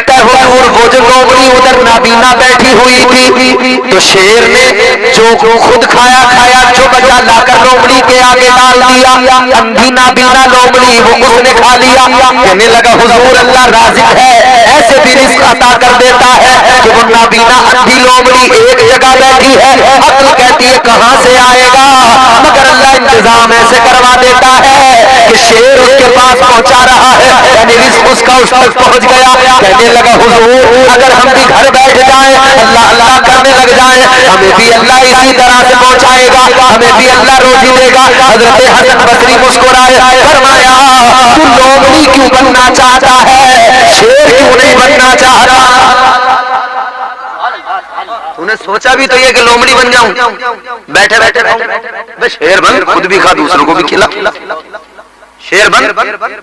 कहता है हुजूर वो जो लोमड़ी उधर नाबीना बैठी हुई थी तो शेर ने जो खुद खाया खाया, जो बचा लाकर लोमड़ी के आगे डाल दिया। अंधी नाबीना लोमड़ी वो उसने खा लिया। कहने लगा हुजूर अल्लाह राज़िक है, ऐसे भी रिज़्क़ अता कर देता है कि वो नाबीना अंधी लोमड़ी एक जगह बैठी है, अक्ल कहती है कहां से आएगा, मगर अल्लाह इंतजाम ऐसे करवा देता है कि शेर उसके पास पहुंचा रहा है, यानी रिज़्क़ उसका उस तक पहुंच गया। कहने लगा हुजूर अगर हम भी घर बैठ जाए, अल्लाह अल्लाह करने लग जाए, हमें भी अल्लाह इसी तरह से पहुंचाएगा, हमें भी अल्लाह रोजी देगा। हजरत हसन बसरी मुस्कुराए, फरमाया तू लोमड़ी क्यों बनना चाहता है, शेर क्यों नहीं बनना चाहता? तूने सोचा भी तो ये कि लोमड़ी बन जाऊं, बैठे बैठे बस शेर बन, खुद भी खा दूसरों को भी खिला। शेर बन,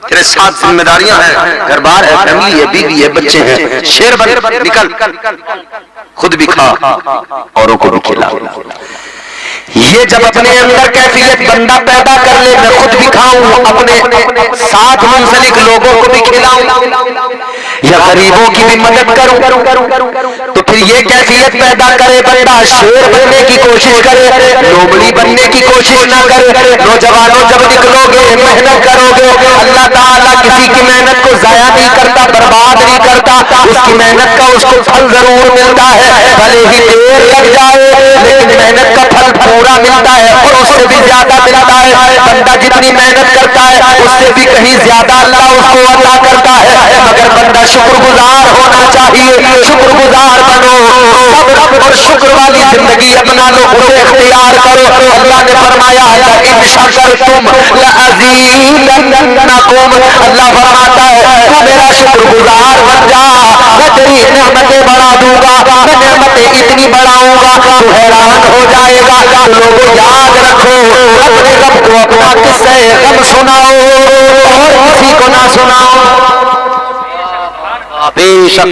तेरे साथ जिम्मेदारियां हैं, घर बार है, फैमिली है, बीवी है, बच्चे हैं। शेर बन, निकल, खुद भी खा औरों को भी खिला। ये जब अपने अंदर कैफियत बंदा पैदा कर ले, मैं खुद भी खाऊं, अपने साथ मुंसलिक लोगों को भी खिलाऊं या गरीबों की भी मदद करूं, तो फिर ये कैफियत पैदा करे बंदा शेर बनने की कोशिश करे, लोमड़ी बनने की कोशिश ना करे। नौजवानों जब निकलोगे, मेहनत करोगे, अल्लाह ताला किसी की मेहनत को जाया नहीं करता, बर्बाद नहीं करता, उसकी मेहनत का उसको फल जरूर मिलता है, भले ही देर लग जाए लेकिन मेहनत का फल पूरा मिलता है और उससे भी ज्यादा मिलता है। बंदा जितनी मेहनत करता है उससे भी कहीं ज्यादा अल्लाह उसको अता करता है, मगर बंदा शुक्रगुजार होना चाहिए। शुक्रगुजार बनो, सब्र और शुक्र वाली जिंदगी अपना लो, उसे इख्तियार करो। अल्लाह ने फरमाया इन शकरतुम लअज़ीदन्नकुम, अल्लाह फरमाता है तू मेरा शुक्रगुजार बन जा, मैं तेरी नेमतें बढ़ा दूंगा, मैं नेमतें इतनी बढ़ाऊंगा तू हैरान हो जाएगा। तो लोगों याद रखो, अपने रब को अपना किस्से गम सुनाओ और किसी को ना सुनाओ। बेशक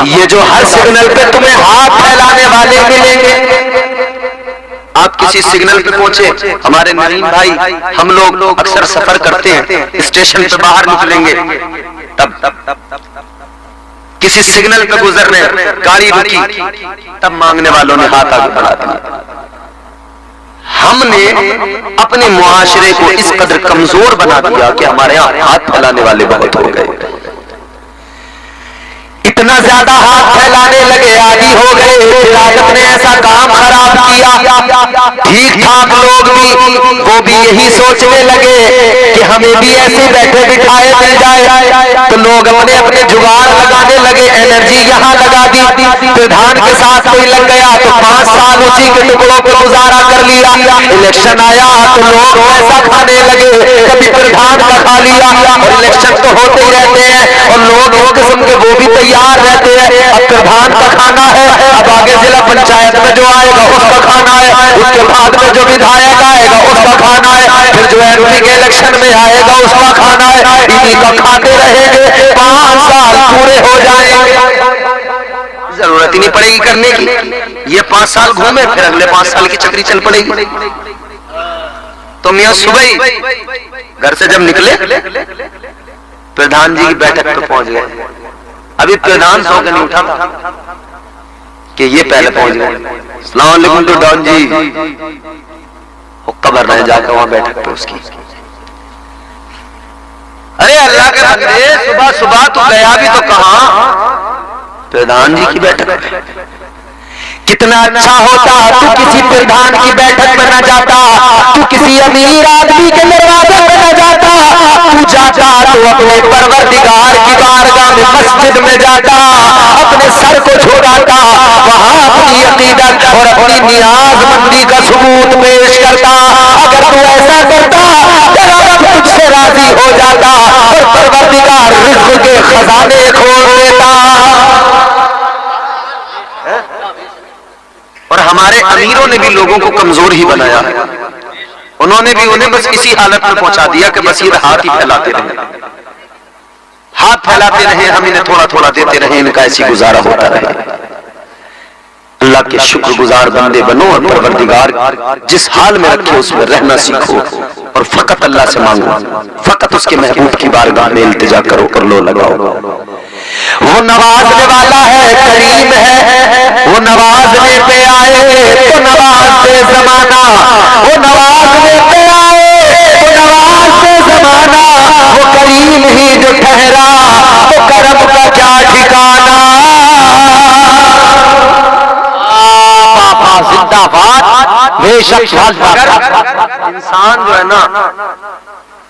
ये जो हर सिग्नल पे तुम्हें हाथ फैलाने वाले मिलेंगे। आप किसी सिग्नल पे पहुंचे, हमारे नरीम भाई, हम लोग अक्सर सफर करते हैं, स्टेशन पे बाहर निकलेंगे, तब किसी सिग्नल पे गुजर रहे, गाड़ी रुकी, तब मांगने वालों ने हाथ आगे बढ़ा दिया। हमने अपने मुआशरे को इस कदर कमजोर बना दिया कि हमारे यहाँ हाथ फैलाने वाले बहुत हो गए, इतना ज्यादा हाथ फैलाने लगे, आदी हो गए। राजत ने ऐसा काम खराब किया, ठीक ठाक लोग भी वो भी यही सोचने लगे कि हमें भी ऐसे बैठे बिठाए मिल जाए, तो लोग अपने अपने जुगाड़ लगाने लगे, एनर्जी यहाँ लगा दी। प्रधान के साथ कोई लग गया तो 5 साल उसी के टुकड़ों पर गुजारा कर लिया। इलेक्शन आया तो लोग पैसा खाने लगे, कभी प्रधान का खा लिया, और इलेक्शन तो होते ही रहते हैं और लोग एक किस्म के वो भी तैयार रहते हैं। अब प्रधान का खाना है, अब आगे जिला पंचायत में जो आएगा उसका खाना है, उसके बाद में जो विधायक आएगा उसका खाना है, फिर जो एमपी के इलेक्शन में आएगा उसका खाना है। इन्हीं का खाते रहेंगे, 5 साल पूरे हो जाएंगे, जरूरत ही नहीं पड़ेगी करने की। ये 5 साल घूमे, फिर अगले 5 साल की चक्री चल पड़ेगी। तो मियां सुबह घर से जब निकले प्रधान जी की बैठक पे पहुंच गए। अभी प्रधान सो के नहीं उठा था कि ये पहले पहुंच गए। अस्सलाम वालेकुम तो डॉन जी हुक्का भर रहे, जाकर वहां बैठक पे उसकी। अरे अल्लाह के बंदे, सुबह सुबह तू गया भी तो कहां? प्रधान जी की बैठक। कितना अच्छा होता तू किसी प्रधान की बैठक में न जाता, तू किसी अमीर आदमी के दरवाजे में न जाता, तू जाता तो अपने परवरदिगार की बारगाह में मस्जिद में जाता, अपने सर को झुकाता, वहां अपनी अकीदत और अपनी नियाजमंदी का सबूत पेश करता। अगर तू ऐसा करता तेरा रब तुझसे राजी हो जाता और परवरदिगार रिज़्क़ के खजाने खोल देता। और हमारे अमीरों ने भी लोगों को कमजोर ही बनाया है, उन्होंने भी उन्हें बस इसी हालत में पहुंचा दिया कि बस ये हाथ ही फैलाते रहे, हाथ फैलाते रहे, हम इन्हें थोड़ा थोड़ा देते रहे, इनका ऐसी गुजारा होता रहे। अल्लाह के शुक्रगुजार बंदे बनो और परवरदिगार जिस हाल में रखे उसमें रहना सीखो और फकत अल्लाह से मांगो, फकत उसके महबूब की बारगाह में इल्तिजा करो और लो लगाओ। वो नवाजने वाला है, करीम है। वो नवाजने पे आए तो नवाज दे जमाना, वो नवाजने पे आए तो नवाज दे जमाना। वो करीम ही जो ठहरा तो करम का क्या ठिकाना। जिंदाबाद। बेशक इंसान जो है ना,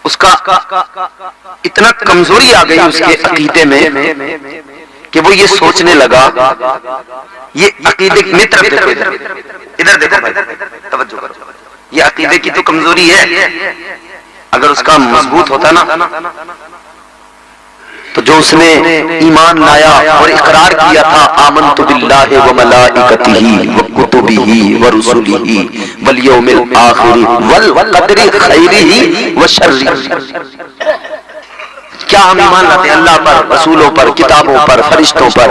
उसका इतना कमजोरी आ गई उसके अकीदे में कि वो ये सोचने लगा, ये अकीदे मित्र देखो, इधर देखो भाई, तवज्जो करो, ये अकीदे की तो कमजोरी है। अगर उसका मजबूत होता ना तो जो उसने ईमान लाया और इकरार किया था, आमन्तु बिल्लाहि व मलाइकतिही व कुतुबिही व रुसुलिही वल यौमिल आखिर वल कदरी खैरिही व शर्रिही। क्या हम ईमान लाते हैं? अल्लाह पर, रसूलों पर, किताबों पर, फरिश्तों पर,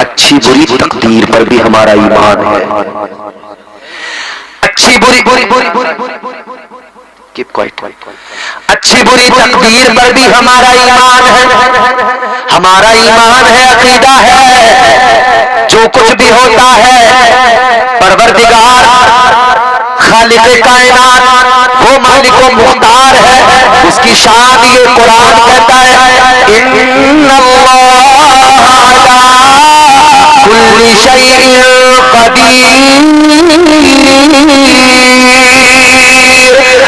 अच्छी बुरी तकदीर पर भी हमारा ईमान है। अच्छी बुरी कीप क्वाइट, अच्छी बुरी तकदीर पर भी हमारा ईमान है। हमारा ईमान है, अकीदा है, जो कुछ भी होता है परवरदिगार खालिक़े कायनात वो मालिक व मुख्तार है। उसकी शान ये कुरान कहता है, इन्नल्लाह अला कुल्ली शैइन क़दीर।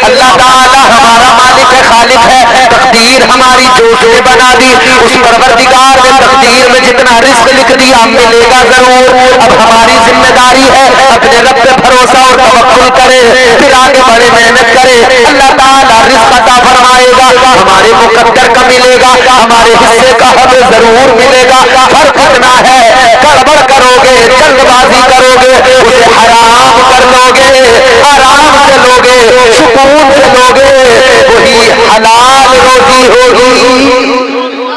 अल्लाह ताला हमारा मालिक है, खालिक है। तकदीर हमारी जो उसने बना दी, उस परवरदिगार ने तकदीर में जितना रिस्क लिख दिया मिलेगा जरूर। अब हमारी जिम्मेदारी है अपने रब पे भरोसा और तवक्कुल करे, फिर आगे बढ़े, मेहनत करे। अल्लाह ताला रिस्क अता फरमाएगा, हमारे मुकद्दर का मिलेगा, हमारे हिस्से का हमें जरूर मिलेगा। फर्क इतना है, गड़बड़ करोगे, जल्दबाजी करोगे, उसे हराम कर लोगे, आराम से लोगे, सुकून से लोगे, वही हलाल रोजी होगी।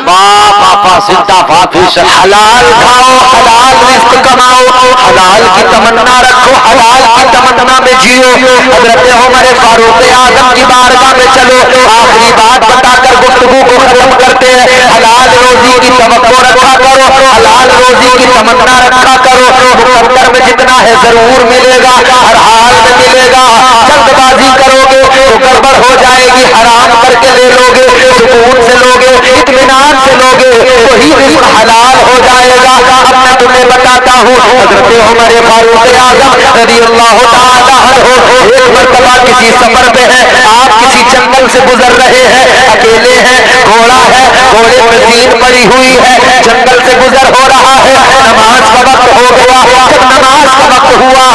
बापा जिंदाबाद। हलाल खाओ, हलाल रिस्क कमाओ, हलाल की तमन्ना रखो, हलाल की तमन्ना में जियो। हजरत उमर फारूक आजम की बारगाह में चलो, आखिरी बात बताकर गुफ्तगू को खत्म करते हैं। हलाल रोजी की तवक्को रखा करो, हलाल रोजी की तमन्ना रखा करो। मुकद्दर में जितना है जरूर मिलेगा, हर हाल में मिलेगा। जल्दबाजी करोगे तो गड़बड़ हो जाएगी, हराम करके ले लोगे, सुकून से लोगे, इत्मीनान से लोगे, वही रिस्क हलाल हो जाएगा। अब मैं तुम्हें बताता हूँ, हज़रत उमर फारूक आज़म रज़ियल्लाहु ताला अन्हु एक मरतबा किसी सफर पे है, आप किसी जंगल से गुजर रहे हैं, अकेले हैं, घोड़ा है, घोड़े पे जीन पड़ी हुई है, जंगल से गुजर हो रहा है, नमाज का वक्त हो गया। जब नमाज का वक्त हुआ,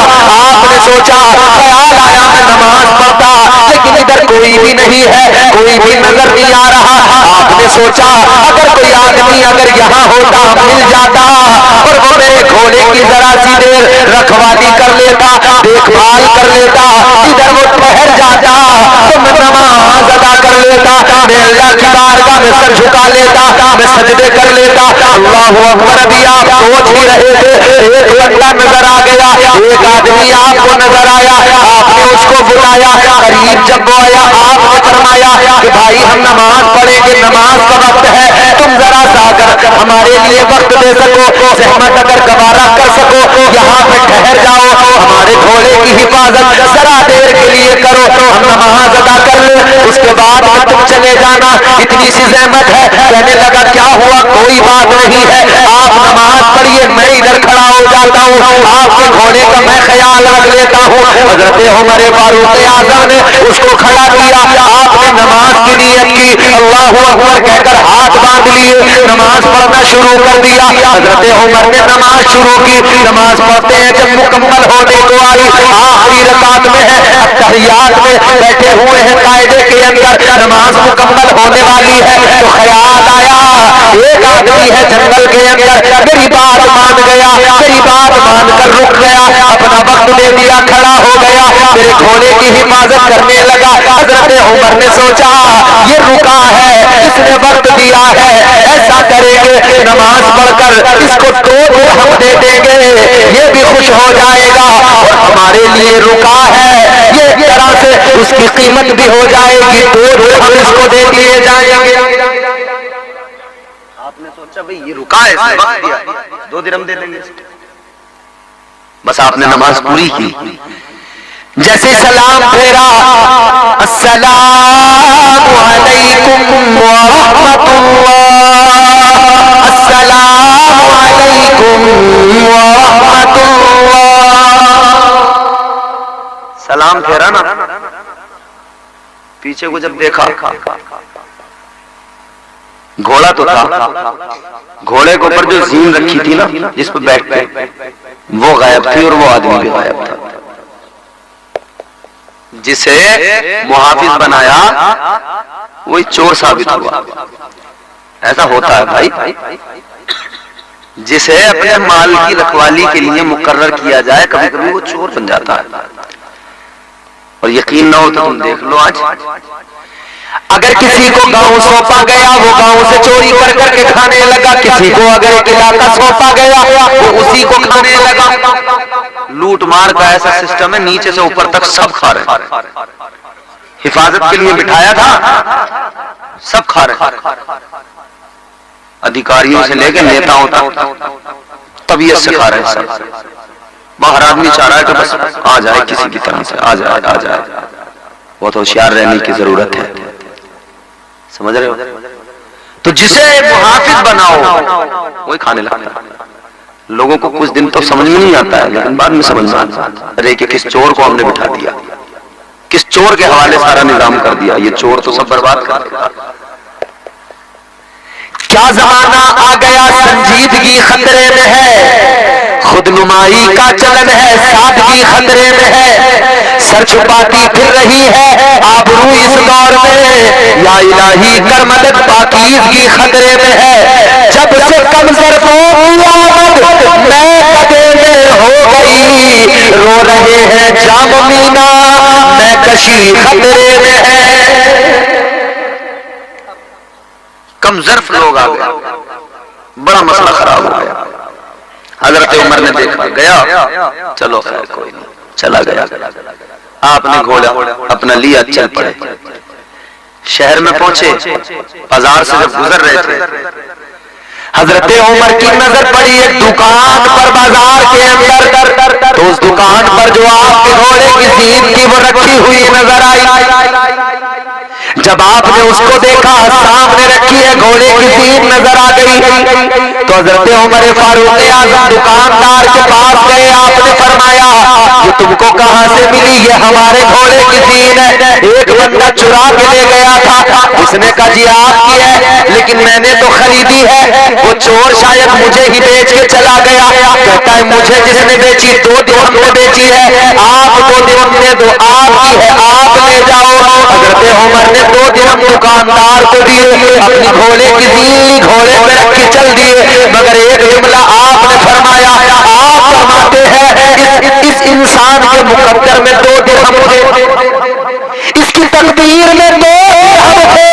आपने सोचा, ख्याल आया मैं नमाज पढ़ता, लेकिन इधर कोई भी नहीं है, कोई भी नजर नहीं आ रहा। आपने सोचा अगर कोई आदमी अगर यहाँ होता मिल जाता और वो मेरे घोड़े की जरा सी देर रखवाली कर लेता, देखभाल कर लेता, इधर वो ठहर जाता तो मैं नमाज अदा कर लेता, मैं अल्लाह की बारगाह में सर झुका लेता, मैं सजदे कर लेता। अल्लाहु अकबर। अभी आप सोच ही रहे थे, एक बंदा नजर आ गया, एक आदमी आपको नजर आया, आपने उसको बुलाया, करीब जब वो आया आपने फरमाया कि भाई हम नमाज पढ़ेंगे, नमाज का वक्त है, तुम जरा सा अगर हमारे लिए वक्त दे सको, सहमत अगर गवारा कर सको, यहाँ पे ठहर जाओ, हमारे घोड़े की हिफाजत जरा देर के लिए करो, हम नमाज अदा कर ले, उसके बाद में तुम चले जाना। इतनी सी जहमत है। कहने लगा क्या हुआ? कोई बात नहीं है, आप नमाज पढ़िए, मैं इधर खड़ा हो जाता हूँ, आपके घोड़े का मैं ख्याल रख लेता हूँ। हज़रत उमर फारूक आज़म ने उसको खड़ा किया, आपने नमाज की नियत की, अल्लाहु अकबर कहकर हाथ बांध लिए, नमाज पढ़ना शुरू कर दिया। हज़रत उमर ने नमाज शुरू की, नमाज पढ़ते हैं, जब मुकम्मल होने को आई, आखिरी रकात में है, तहियात में बैठे हुए हैं, कायदे के अंदर नमाज मुकम्मल होने वाली है, तो ख्याल आया एक आदमी है जंगल के अंदर, मेरी बात मान गया, मेरी बात मानकर रुक गया, अपना वक्त दे दिया, खड़ा हो गया, मेरे घोड़े की हिफाजत करने लगा। हज़रत उमर ने सोचा ये रुका है, इसने वक्त दिया है, ऐसा करेंगे नमाज पढ़कर इसको 2 दिरहम दे देंगे, ये भी खुश हो जाएगा और हमारे लिए रुका है, ये एक तरह से उसकी कीमत भी हो जाएगी, 2 दिरहम इसको दे दिए जाएंगे। आपने सोचा सोचा भाई ये रुका है, इसने वक्त दिया, 2 दिरहम दे देंगे, बस आपने नमाज पूरी की। जैसे सलाम फेरा, अस्सलामु अलैकुम व रहमतुल्लाह, अस्सलामु अलैकुम व रहमतुल्लाह। सलाम फेरा ना, पीछे को जब देखा घोड़ा तो था, घोड़े के ऊपर जो जीन रखी थी ना जिस पर बैठते वो गायब थी और वो आदमी भी गायब था। जिसे मुहाफिज बनाया वही चोर साबित हुआ। ऐसा होता है भाई, जिसे अपने माल की रखवाली के लिए मुकर्रर किया जाए कभी कभी वो चोर बन जाता है। और यकीन ना हो तो तुम देख लो, आज अगर किसी को गांव सौंपा गया वो गांव से चोरी कर करके खाने लगा, किसी को अगर एक इलाका सौंपा गया वो उसी को खाने लगा। लूट मार का ऐसा सिस्टम है, नीचे से ऊपर तक सब खा रहे। हिफाजत के लिए बिठाया था, सब खा रहे, अधिकारियों से लेकर नेताओं तक तबीयत से खा रहे सब। बाहर आदमी चाह रहा है कि बस आ जाए, किसी की तरह से आ जाए आ जाए। बहुत होशियार रहने की जरूरत है, समझ रहे हो? तो जिसे मुहाफिज बनाओ वही खाने लगता है। लोगों को कुछ दिन तो समझ में नहीं आता है, लेकिन बाद में समझ में आता है। अरे कि किस चोर को हमने बिठा दिया, किस चोर के हवाले सारा निजाम कर दिया, ये चोर तो सब बर्बाद कर देगा। क्या जमाना आ गया, संजीदगी खतरे में है, खुद नुमाई का चलन है, सादगी खतरे में है, सर छुपाती फिर रही है आबरू इस दौर में, या इलाही कर मदद पाकीज़गी खतरे में है। जब से कम ज़र्फ़ों की आमद मैं कदे में हो गई, रो रहे हैं जाम मीना मैं कशी खतरे में है। कम ज़र्फ़ लोग आ गए, बड़ा मसला खराब हो गया। हजरत उमर ने देखा, गया चलो खैर कोई नहीं, चला गया। आपने घोड़ा अपना लिया, चल पड़े। शहर में पहुंचे, बाजार से जब गुजर रहे थे, हजरत उमर की नजर पड़ी एक दुकान पर बाजार के अंदर। तो उस दुकान पर जो आपके घोड़े की सीन थी वो रखी हुई नजर आई। जब आपने उसको देखा, सामने रखी है घोड़े की सीन नजर आ गई, तो हजरत उमर फारूक आज़म दुकानदार के पास गए। आपने फरमाया ये तुमको कहां से मिली? ये हमारे घोड़े की सीन है, एक बंदा चुरा के ले गया था। उसने कहा जी आपकी है, लेकिन मैंने तो खरीदी है, वो चोर शायद मुझे ही बेच के चला गया। कहता है मुझे जिसने बेची 2 दिरहम में बेची है, आप 2 दिरहम दे दो, आपकी है आप ले जाओ। हजरत उमर ने 2 दिरहम दुकानदार को दिए, अपनी घोड़े की सीन घोड़े पे रख के चल दिए। मगर एक जुमला आपने फरमाया, आप फरमाते हैं इस इंसान के मुकद्दर में 2 दिरहम थे, इसकी तकदीर में 2 दिरहम थे।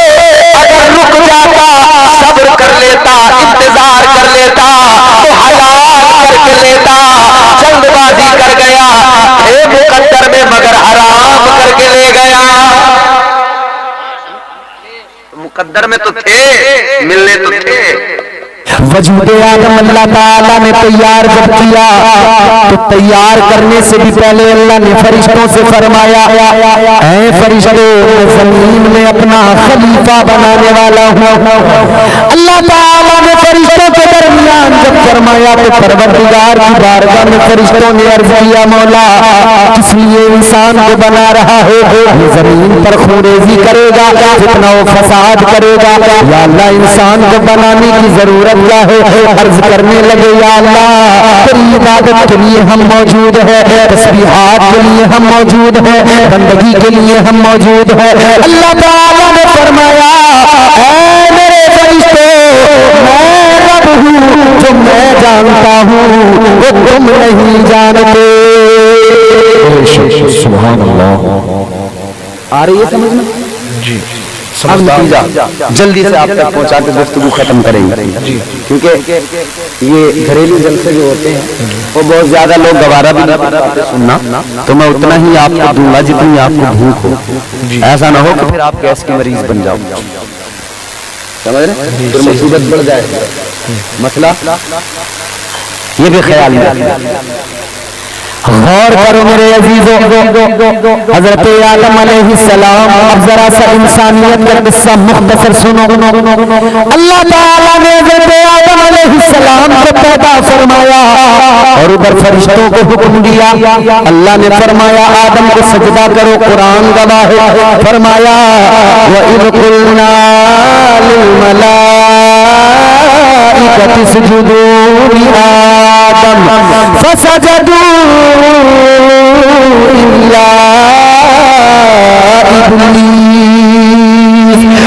अगर रुक जाता, सब्र कर लेता, इंतजार कर लेता तो हलाल करके लेता। जल्दबाजी कर गया, थे मुकद्दर में मगर हराम करके ले गया। मुकद्दर में तो थे, मिलने तो थे। वजूद आदम अल्लाह ताला ने तैयार जब किया तो तैयार करने से भी पहले अल्लाह ने फरिश्तों से फरमाया, ऐ फरिश्तों मैं जमीन में अपना खलीफा बनाने वाला हूँ। अल्लाह ताला ने फरिश्तों के दरमियान जब फरमाया तो परवरदिगार की बारगाह में फरिश्तों ने अर्ज किया, मौला किस लिए इंसान को बना रहा है? ये जमीन पर खूरेजी करेगा, फितना व फसाद करेगा, या अल्लाह इंसान को बनाने की जरूरत है? अर्ज करने लगे, या अल्लाह तेरी इबादत के लिए हम मौजूद है, तस्बीहात के लिए हम मौजूद है, बंदगी के लिए हम मौजूद है। अल्लाह ताला ने फरमाया, ऐ मेरे फरिश्तों मैं रब हूँ, जो मैं जानता हूँ वो तुम नहीं जानते। सुभान अल्लाह। आ रही है समझ में जी? अब नतीजा जल्दी से आप तक पहुंचा के गुफ्तगू खत्म करेंगे, क्योंकि ये घरेलू जलसे जो होते हैं वो बहुत ज्यादा लोग गवारा भी नहीं पाते सुनना, तो मैं उतना ही आपको दूंगा जितनी आपको भूख हो। ऐसा ना हो कि फिर आप गैस की मरीज बन जाओ, समझ रहे? फिर मुसीबत बढ़ जाए। मसला ये भी ख्याल में गौर करो मेरे अजीजों। हजरत आदम अलैहिस्सलाम, अब जरा सा इंसानियत का किस्सा मुख्तसर सुनो। अल्लाह ताला ने हजरत आदम अलैहिस्सलाम को पैदा फरमाया और उधर फरिश्तों को हुक्म दिया। अल्लाह ने फरमाया आदम को सजदा करो, कुरान गवाह है, फरमाया व इज़ क़ुलना लिल मलाइकति इसजुदू लि आदम फसजदू इल्ला इब्लीस।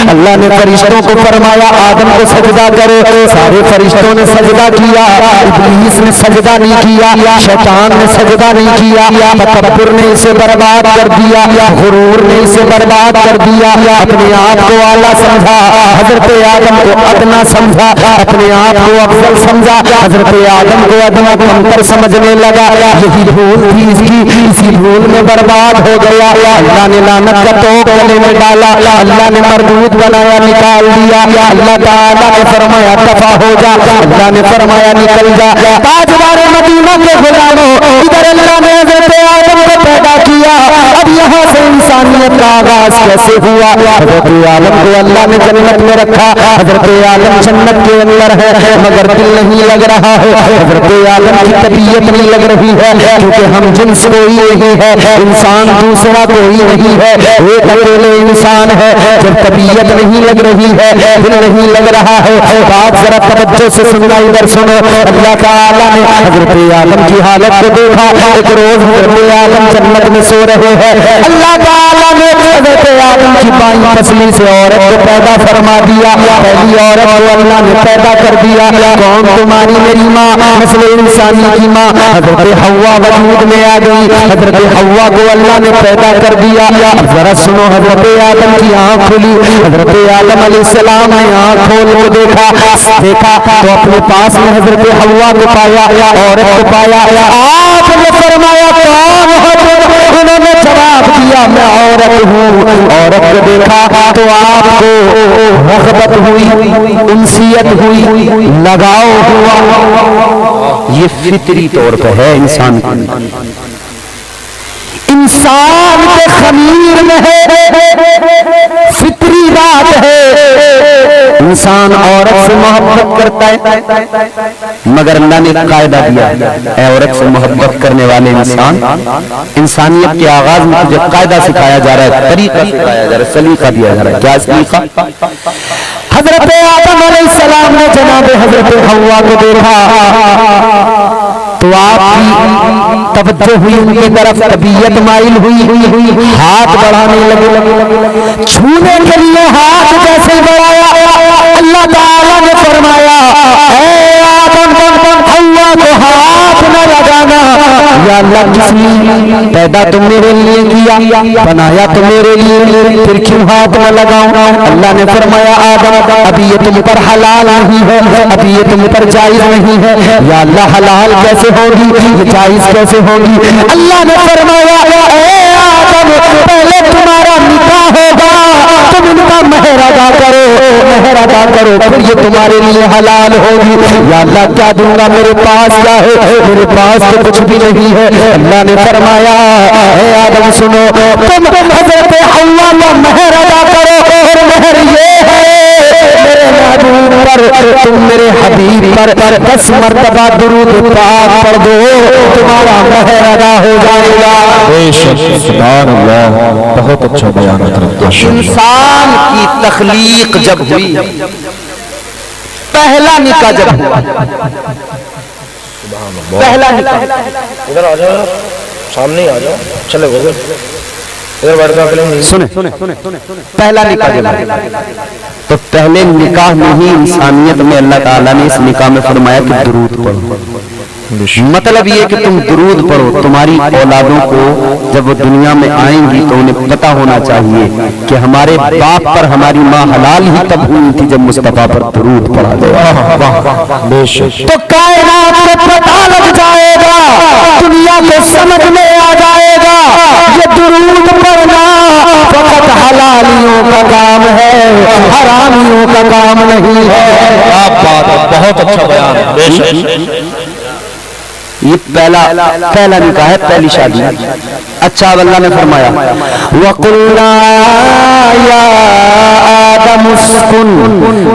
अल्लाह ने फरिश्तों को फरमाया आदम को सजदा करो, सारे फरिश्तों ने सजदा किया, इब्लीस ने सजदा नहीं किया, शैतान ने सजदा नहीं किया, तकब्बुर ने इसे बर्बाद कर दिया, गुरूर ने इसे बर्बाद कर दिया, अपने आप को आला समझा, हजरत आदम को अदना समझा, अपने आप को अफजल समझा, हजरत आदम को अदना कमतर समझने लगा। यही भूल थी इसकी, इसी भूल में बर्बाद हो गया। अल्लाह ने लानत का तोप गले में डाला, अल्लाह ने मरदूद बनाया, निकाल दिया। अल्लाह ताला ने फरमाया दफा हो जा, अल्लाह ने फरमाया निकल जा। ताजदार मदीना के गुलामों, इधर अल्लाह ने हजरत आदम को पैदा किया। अब यहाँ से इंसानियत का आगाज कैसे हुआ? हजरत आदम को अल्लाह ने जन्नत में रखा, हजरत आदम जन्नत के अंदर है, मगर दिल नहीं लग रहा है, हजरत आदम की तबीयत नहीं लग रही है, क्योंकि हम जिन्स कोई नहीं है, इंसान दूसरा कोई नहीं है, एक अकेले इंसान है। जब तबीयत नहीं लग रही है, दिल नहीं लग रहा है, बात जरा तवज्जो से सुनना, इधर सुनो। अल्लाह ताला ने हजरत आदम की हालत को देखा। एक रोज हजरत आदम जन्नत में सो रहे हैं, अल्लाह ताला ने हजरत आदम की बाईं पसली से औरत को पैदा फरमा दिया। पहली औरत को अल्लाह ने पैदा कर दिया। कौन? तुम्हारी मेरी माँ, नस्ल इंसानी की माँ हजरत हव्वा वजूद में आ गई। हजरत हव्वा को अल्लाह ने पैदा कर दिया। अब जरा सुनो, हजरत आदम की आंख खुली, हजरत आदम अलैहिस्सलाम ने आंख खोल के देखा तो अपने पास में हजरत हव्वा को पाया, औरत को पाया। आपने फरमाया कौन हो तुम? उन्होंने जवाब दिया मैं औरत हूँ। औरत को देखा तो आपको रग़बत हुई, उनसियत हुई, लगाव हुआ। ये फितरी तौर पर है इंसान के खमीर में है, फितरी बात है। इंसान औरत से मोहब्बत करता है, मगर अल्लाह ने कायदा दिया है औरत से मोहब्बत करने वाले इंसान, इंसानियत के आगाज में तुझे कायदा सिखाया जा रहा है, तरीका सिखाया जा रहा है, सलीका दिया जा रहा है। क्या सलीका? हजरत आदम अलैहिस्सलाम ने जनाब हजरत हव्वा को देखा तो आपकी तवज्जो हुई उनकी तरफ, तबीयत माइल हुई, हाथ बढ़ाने लगे। छूने के लिए हाथ जैसे बढ़ाया, अल्लाह ताला ने फरमाया ऐ आदम हव्वा को हाथ न लगाना। या अल्लाह, किसने पैदा तो मेरे लिए किया, बनाया तो मेरे लिए, फिर क्यों हाथ न लगाऊं? अल्लाह ने फरमाया आदम अभी ये तुम पर हलाल नहीं है, अभी ये तुम पर जायज नहीं है। या अल्लाह, हलाल कैसे होगी, ये जायज कैसे होगी? अल्लाह ने फरमाया ऐ आदम पहले तुम्हारा निकाह होगा, तुम इनका मेहर अदा करो, फिर ये तुम्हारे लिए हलाल होगी। या अल्लाह, क्या दूंगा? मेरे पास क्या है? मेरे पास तो कुछ भी नहीं है। अल्लाह ने फरमाया ऐ आदम सुनो, तुम हजरत हव्वा का मेहर अदा करो, और मेहर ये है मेरे महबूब पर, तुम मेरे हबीब पर 10 मरतबा दुरूद पाक पढ़ दो, तुम्हारा मेहर अदा हो जाएगा। सुभान अल्लाह, बहुत अच्छा बयान है। इंसान की तख्लीक जब हुई, पहला निकाह जब हुआ, पहला निकाह, इधर आ जाओ, सामने आ जाओ, चले गो इधर बैठ कर सुने, पहला निकाह तो पहले निकाह में ही इंसानियत में अल्लाह ताला ने इस निकाह में फरमाया कि दुरूद पढ़ो। मतलब ये कि तुम दुरूद पढ़ो, तुम्हारी औलादों को जब वो दुनिया में आएंगी तो उन्हें पता होना चाहिए कि हमारे बाप पर हमारी माँ हलाल ही तब हुई थी जब मुस्तफा पर दुरूद पढ़ा गया। तो कायनात को पता लग जाएगा, दुनिया को समझ में आ जाएगा ये दुरूद पढ़ना फकत हलालियों का काम है। हरामियों का काम नहीं है। क्या बात है, बहुत अच्छा बयान है। बेशक ये पहला निकाह है, पहली शादी। अच्छा अल्लाह ने फरमाया वकुल्ना या आदम उस्कुन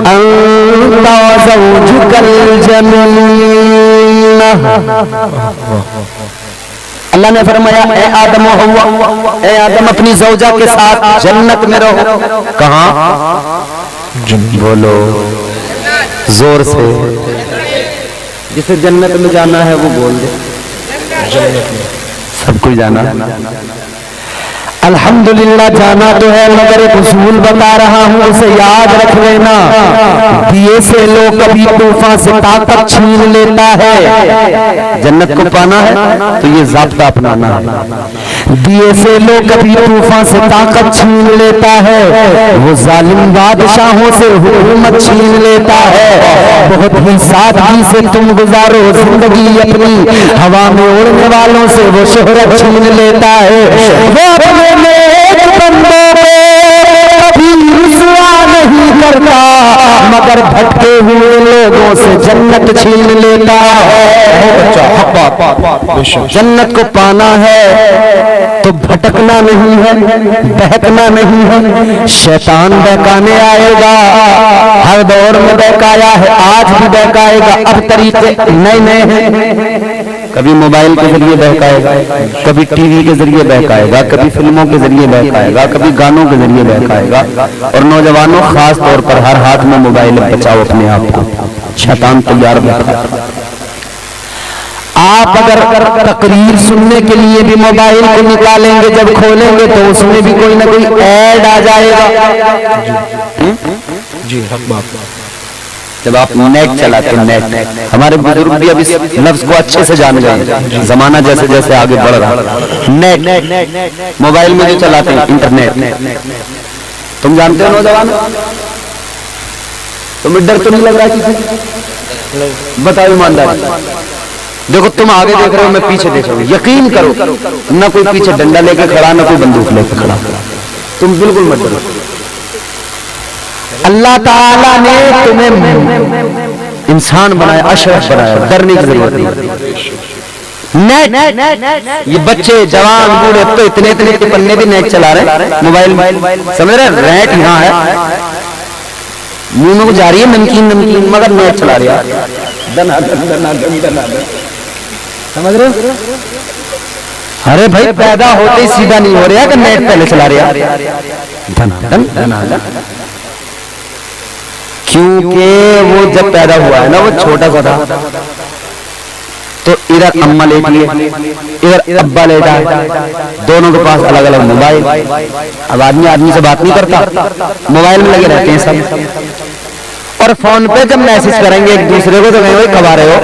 अंता व ज़ौजुकल जन्नह। अल्लाह ने फरमाया ए आदम व हव्वा, ए आदम अपनी ज़ौजा के साथ जन्नत में रहो। कहाँ? बोलो जोर से, जिसे जन्नत में जाना है वो बोल दे। जन्नत में सबको जाना। अल्हम्दुलिल्लाह जाना तो है, मगर एक उसूल बता रहा हूँ, उसे याद रख लेना। दिए से लोग कभी तूफान से ताकत छीन लेता है। जन्नत को पाना है तो ये ज़ाब्ता अपनाना है। दिए से लोग कभी तूफान से ताकत छीन लेता है, वो जालिम बादशाहों से हुकूमत छीन लेता है। बहुत ही सादगी से तुम गुजारो जिंदगी अपनी, हवा में उड़ने वालों से वो शोहरत छीन लेता है। वो अपने नेक बंदों को कभी रुसवा नहीं करता, मगर भटके हुए लोगों से जन्नत छीन लेता है। जन्नत को पाना है तो भटकना नहीं है, बहकना नहीं है। शैतान बहकाने आएगा, हर दौर में बहकाया है, आज भी बहकाएगा। अब तरीके नए नए हैं। कभी मोबाइल के जरिए बहकाएगा, कभी टीवी के जरिए बहकाएगा, कभी फिल्मों के जरिए बहकाएगा, कभी गानों के जरिए बहकाएगा। और नौजवानों खास तौर पर हर हाथ में मोबाइल, बचाओ अपने आप को, शैतान तैयार बैठा। आप अगर तकरीर सुनने के लिए भी मोबाइल को निकालेंगे, जब खोलेंगे तो उसमें भी कोई ना कोई ऐड आ जाएगा। जी हक बात। जब आप नेट चलाते हैं, नेट, हमारे बुजुर्ग भी अब इस लफ्ज को अच्छे से जान गए। जमाना जैसे जैसे आगे बढ़ रहा है, नेट मोबाइल में जो चलाते हैं, इंटरनेट, तुम जानते हो नौजवान, तुम्हें डर तो नहीं लग रहा किसी? बताओ ईमानदारी। देखो तुम आगे देख रहे हो, मैं पीछे देख रहा हूँ, यकीन करो ना कोई पीछे डंडा लेके खड़ा, ना कोई बंदूक लेके खड़ा, तुम बिल्कुल मत डरो। अल्लाह ताला ने तुम्हें इंसान बनाया, अशरफ बनाया, डरने की जरूरत नहीं। नेट, ये बच्चे जवान बूढ़े तो इतने इतने पन्ने भी नेट चला रहे मोबाइल में, समझ रहे? नेट यहाँ है, मुंह में जा रही है नमकीन नमकीन, मगर नेट चला रही है। समझ रहे हो? अरे भाई पैदा होते ही सीधा नहीं हो रहा कि नेट पहले चला रहा, क्योंकि वो जब पैदा हुआ है ना, वो छोटा सा था, तो इधर अम्मा लेटी है, इधर अब्बा लेटा है, दोनों के पास अलग अलग मोबाइल। अब आदमी आदमी से बात नहीं करता, मोबाइल में लगे रहते हैं सब। और फोन पे जब मैसेज करेंगे एक दूसरे को तो कहेंगे कब आ रहे हो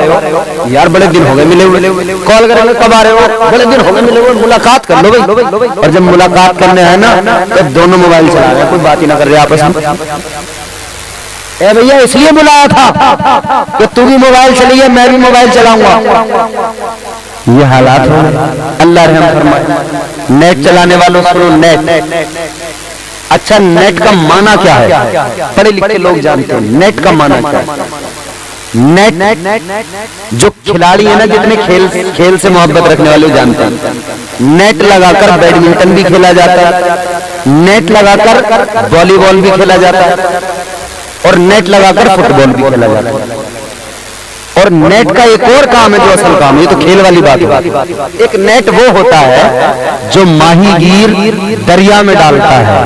यार, बड़े दिन हो गए मिले हुए। कॉल करेंगे कब आ रहे हो, बड़े दिन हो गए मिले हुए, मुलाकात कर लो भाई। और जब मुलाकात करने है ना, तो दोनों मोबाइल चला रहे हैं, कोई बात ही ना कर रहे आपस में। ए भैया इसलिए बुलाया था कि तू भी मोबाइल चलाइए, मैं भी मोबाइल चलाऊंगा। ये हालात हो, अल्लाह रहम फरमाए। नेट चलाने वालों सुनो, नेट। अच्छा नेट का माना क्या है? पढ़े लिखे लोग जानते हैं नेट का माना क्या है। नेट जो खिलाड़ी है ना, जितने खेल से मोहब्बत रखने वाले जानते हैं। नेट लगाकर बैडमिंटन भी खेला जाता है, नेट लगाकर वॉलीबॉल भी खेला जाता है, और नेट लगाकर फुटबॉल भी खेला जाता है। और नेट का एक और काम है जो असल काम है, ये तो खेल वाली बात है। एक नेट वो होता है जो माहीगीर दरिया में डालता है,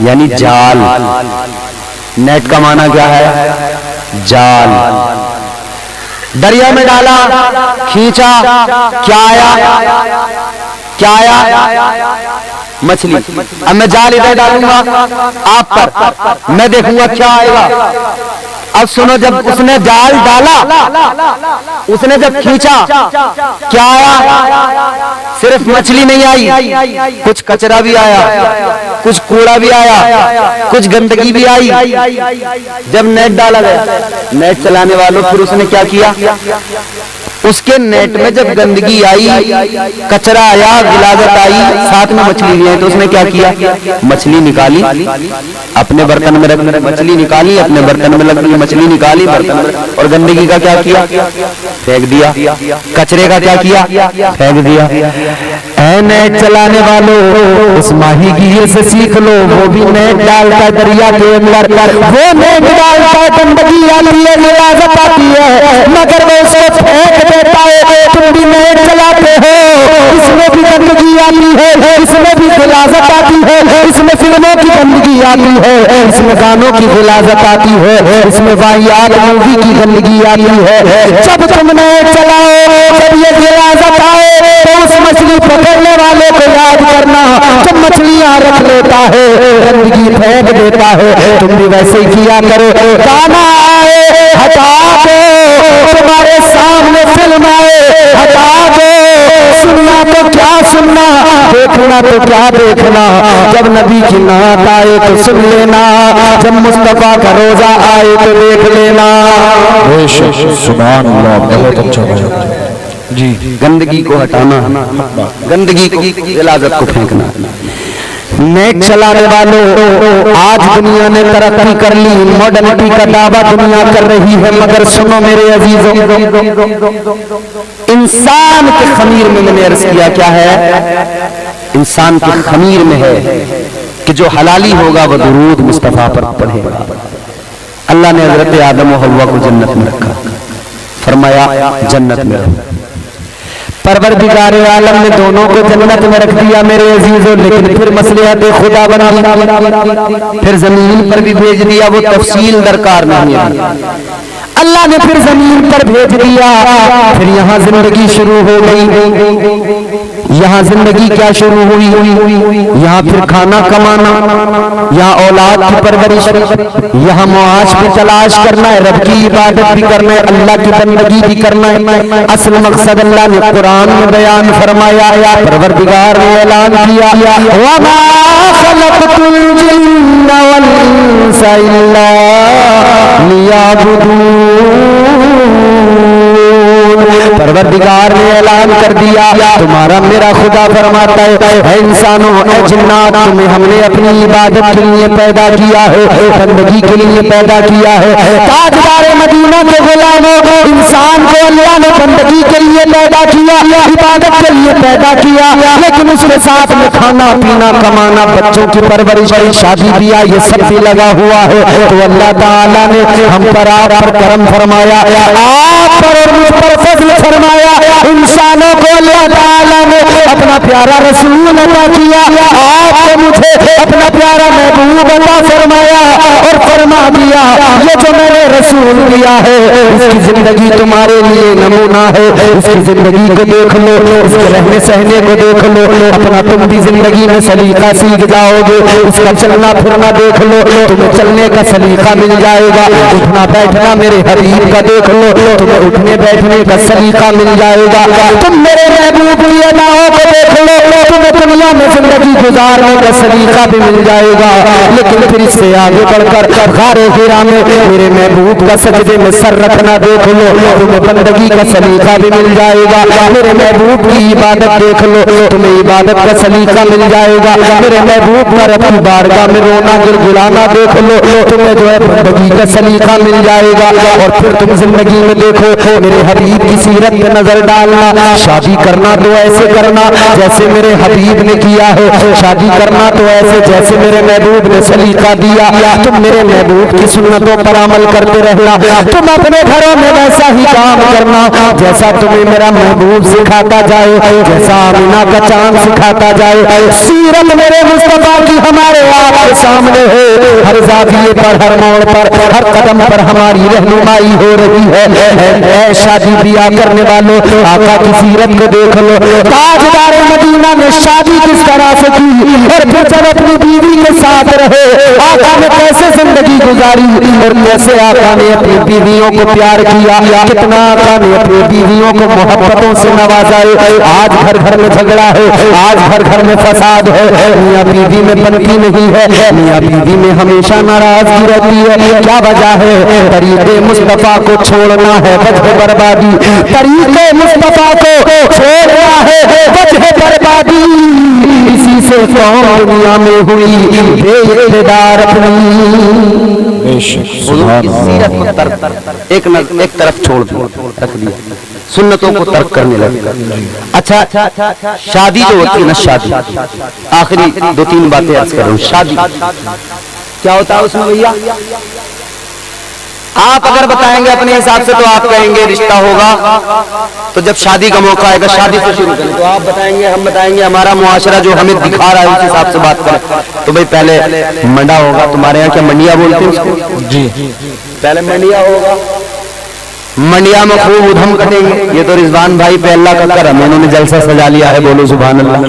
यानी जाल। नेट का माना क्या है? जाल। दरिया में डाला, खींचा, क्या आया? क्या आया? मछली। अब मैं जाल इधर डालूंगा आप पर, मैं देखूंगा क्या आएगा। अब सुनो, जब उसने जाल डाला, उसने जब खींचा, क्या आया? सिर्फ मछली नहीं आई, कुछ कचरा भी आया, कुछ कूड़ा भी आया, कुछ गंदगी भी आई। जब नेट डाला गया, नेट चलाने वालों फिर उसने क्या किया? उसके नेट में जब गंदगी आई, कचरा आया, गिलाजत आई, साथ में मछली भी आई, तो उसने क्या किया, मछली निकाली अपने बर्तन में रख, मछली निकाली अपने बर्तन में रख, मछली निकाली बर्तन में, और गंदगी का क्या किया, फेंक दिया। कचरे का क्या किया, फेंक दिया। ऐ नेट चलाने वालों, उस माहीगीर से सीख लो, वो भी नेट डालता है दरिया के अंदर, वो नेट डालता है, गंदगी आती है, गिलाजत आती है, मगर वो उसको फेंक देता है। तुम भी नेट चलाते हो, इसमें भी गंदगी आती है, इसमें भी गिलाजत आती है, इसमें फिल्मों की गंदगी आती है, इसमें गानों की गिलाजत आती है, इसमें वाहियात मूवी की गंदगी आती है। जब तुम नेट चलाओ, जब ये गिलाजत आए, तो उस मछली पकड़ने वाले को याद करना, जब मछलियां रख लेता है, गंदगी फेंक देता है, तुम भी वैसे ही किया करो। गाना आए हटा दो, तुम्हारे सामने फिल्म आए हटा दो, सुनना तो क्या सुनना, देखना तो क्या देखना, जब नबी की नात आए तो सुन लेना, जब मुस्तफा का रोजा आए तो देख लेना। सुभान अल्लाह, बहुत अच्छा जी। गंदगी को हटाना, गंदगी को, गिलाजत को फेंकना। नेट चलाने वालों, आज दुनिया ने तरक्की कर ली, मॉडर्निटी का दावा दुनिया कर रही है, मगर सुनो मेरे अजीजों, इंसान के खमीर में मैंने अर्ज किया क्या है, इंसान के खमीर में है कि जो हलाली होगा वह दुरूद मुस्तफा पर पढ़ेगा। अल्लाह ने हजरत आदम और हव्वा को जन्नत में रखा, फरमाया जन्नत में रहो। परवरदिगार आलम ने दोनों को जन्नत में रख दिया मेरे अजीजों, लेकिन फिर मसलिहत खुदा बना, फिर जमीन पर भी भेज दिया, वो तफसील दरकार नहीं है। अल्लाह ने फिर जमीन पर भेज दिया, फिर यहाँ जिंदगी शुरू हो गई। यहाँ जिंदगी क्या शुरू हुई, यहाँ फिर खाना कमाना, यहाँ औलाद की परवरिश, यहाँ मुआश भी तलाश करना है, रब की इबादत भी करना है, अल्लाह की बंदगी भी करना है। असल मकसद अल्लाह ने कुरान में बयान फरमाया, परवरदिगार ने ऐलान किया, वमा खलक़तुल जिन्ना वल इंसा इल्ला लियअबुदून। परवरदिगार ने ऐलान कर दिया, तुम्हारा मेरा खुदा फरमाता है इंसानों, जिन्नात, तुम्हें हमने अपनी इबादत के लिए पैदा किया है, बंदगी के लिए पैदा किया है। ताजदार मदीना के गुलामों, इंसान को अल्लाह ने बंदगी के लिए पैदा किया, इबादत के लिए पैदा किया, लेकिन उसके साथ में खाना पीना कमाना, बच्चों की परवरिश, शादी ब्याह, ये सब भी लगा हुआ है। तो अल्लाह ताला ने हम पर आप पर करम फरमाया, आप पर और मुझ पर फज़्ल फरमाया। इंसानों को अल्लाह ताला ने अपना प्यारा रसूल अता किया, आपको मुझे अपना प्यारा महबूब अता फरमाया, और फरमा दिया ये जो मैंने रसूल दिया है, इसकी जिंदगी तुम्हारे लिए नमूना है, इसकी जिंदगी को देख लो, इसके रहने सहने को देख लो, अपना तुम भी जिंदगी में सलीका सीख जाओगे। इसका चलना फिरना देख लो, तुम्हें चलने का सलीका मिल जाएगा। उठना बैठना मेरे हबीब का देख लो, तुम्हें उठने बैठने का सलीका मिल जाएगा। तुम मेरे महबूब की अदाओं को देख लो, तुम्हें दुनिया में जिंदगी गुजारने का सलीका भी मिल जाएगा। लेकिन फिर इससे आगे बढ़कर गारे हिरा में मेरे महबूब का सजदे में सर रखना देख लो, तुम्हें बंदगी का सलीका भी मिल जाएगा। मेरे महबूब की इबादत देख लो, तुम्हें इबादत का सलीका मिल जाएगा। मेरे महबूब पर अपनी बारगाह में रोना गिड़गिड़ाना देख लो, तुम्हें जो है बंदगी का सलीका मिल जाएगा। और फिर तुम जिंदगी में देखो, मेरे हबीब की सीरत में नजर डालना, शादी करना तो ऐसे करना जैसे मेरे हबीब ने किया है, शादी करना तो ऐसे जैसे मेरे महबूब ने सलीका दिया। तुम मेरे महबूब की सुन्नतों पर अमल करते रहना, तुम अपने घरों में वैसा ही काम करना जैसा तुम्हें मेरा महबूब सिखाता जाए, जैसा आमिना का चांद सिखाता जाए। सीरत मेरे मुस्तफा की हमारे आपके सामने है, हर जाविये पर, हर मोड़ पर, हर कदम पर हमारी रहनुमाई हो रही है। शादी ब्याह करने वालों, आका की सीरत को देख लो, ताजदार मदीना अल्लाह ने शादी किस तरह से की और फिर जब अपनी बीवी के साथ रहे आका ने कैसे जिंदगी गुजारी और कैसे आका ने अपनी बीवियों को प्यार किया, कितना आका ने अपनी बीवियों को मोहब्बतों से नवाजा है। आज घर घर में झगड़ा है, आज घर घर में फसाद है, मियां बीवी में बनती नहीं है, मियां बीवी में हमेशा नाराजगी रहती है। क्या वजह है? तरीके मुस्तफा को छोड़ना है वजह बर्बादी, तरीके मुस्तफा को छोड़ना है वजह बर्बादी। इसी से कौम दुनिया में हुई बेइक़्तिदार अपनी। सीरत को तर्क एक तरफ छोड़ रख दिया, सुन्नतों को तर्क करने लगे। अच्छा, शादी जो होती है ना, शादी आखिरी 2-3 बातें अर्ज कर रहा हूं। शादी क्या होता है उसमें भैया? आप अगर बताएंगे अपने हिसाब से तो आप कहेंगे रिश्ता होगा, तो जब शादी का मौका आएगा शादी से शुरू करें तो आप बताएंगे, हम बताएंगे, हमारा मुआशरा जो हमें दिखा रहा है उस हिसाब से बात करें। तो भाई पहले मंडा होगा, तुम्हारे यहाँ क्या मंडिया बोलते हैं उसको? जी, पहले मंडिया होगा, मंडिया में खूब उधम कटेंगे। ये तो रिजवान भाई पे अल्लाह का करम, इन्होंने जलसा सजा लिया है, बोलो सुभान अल्लाह।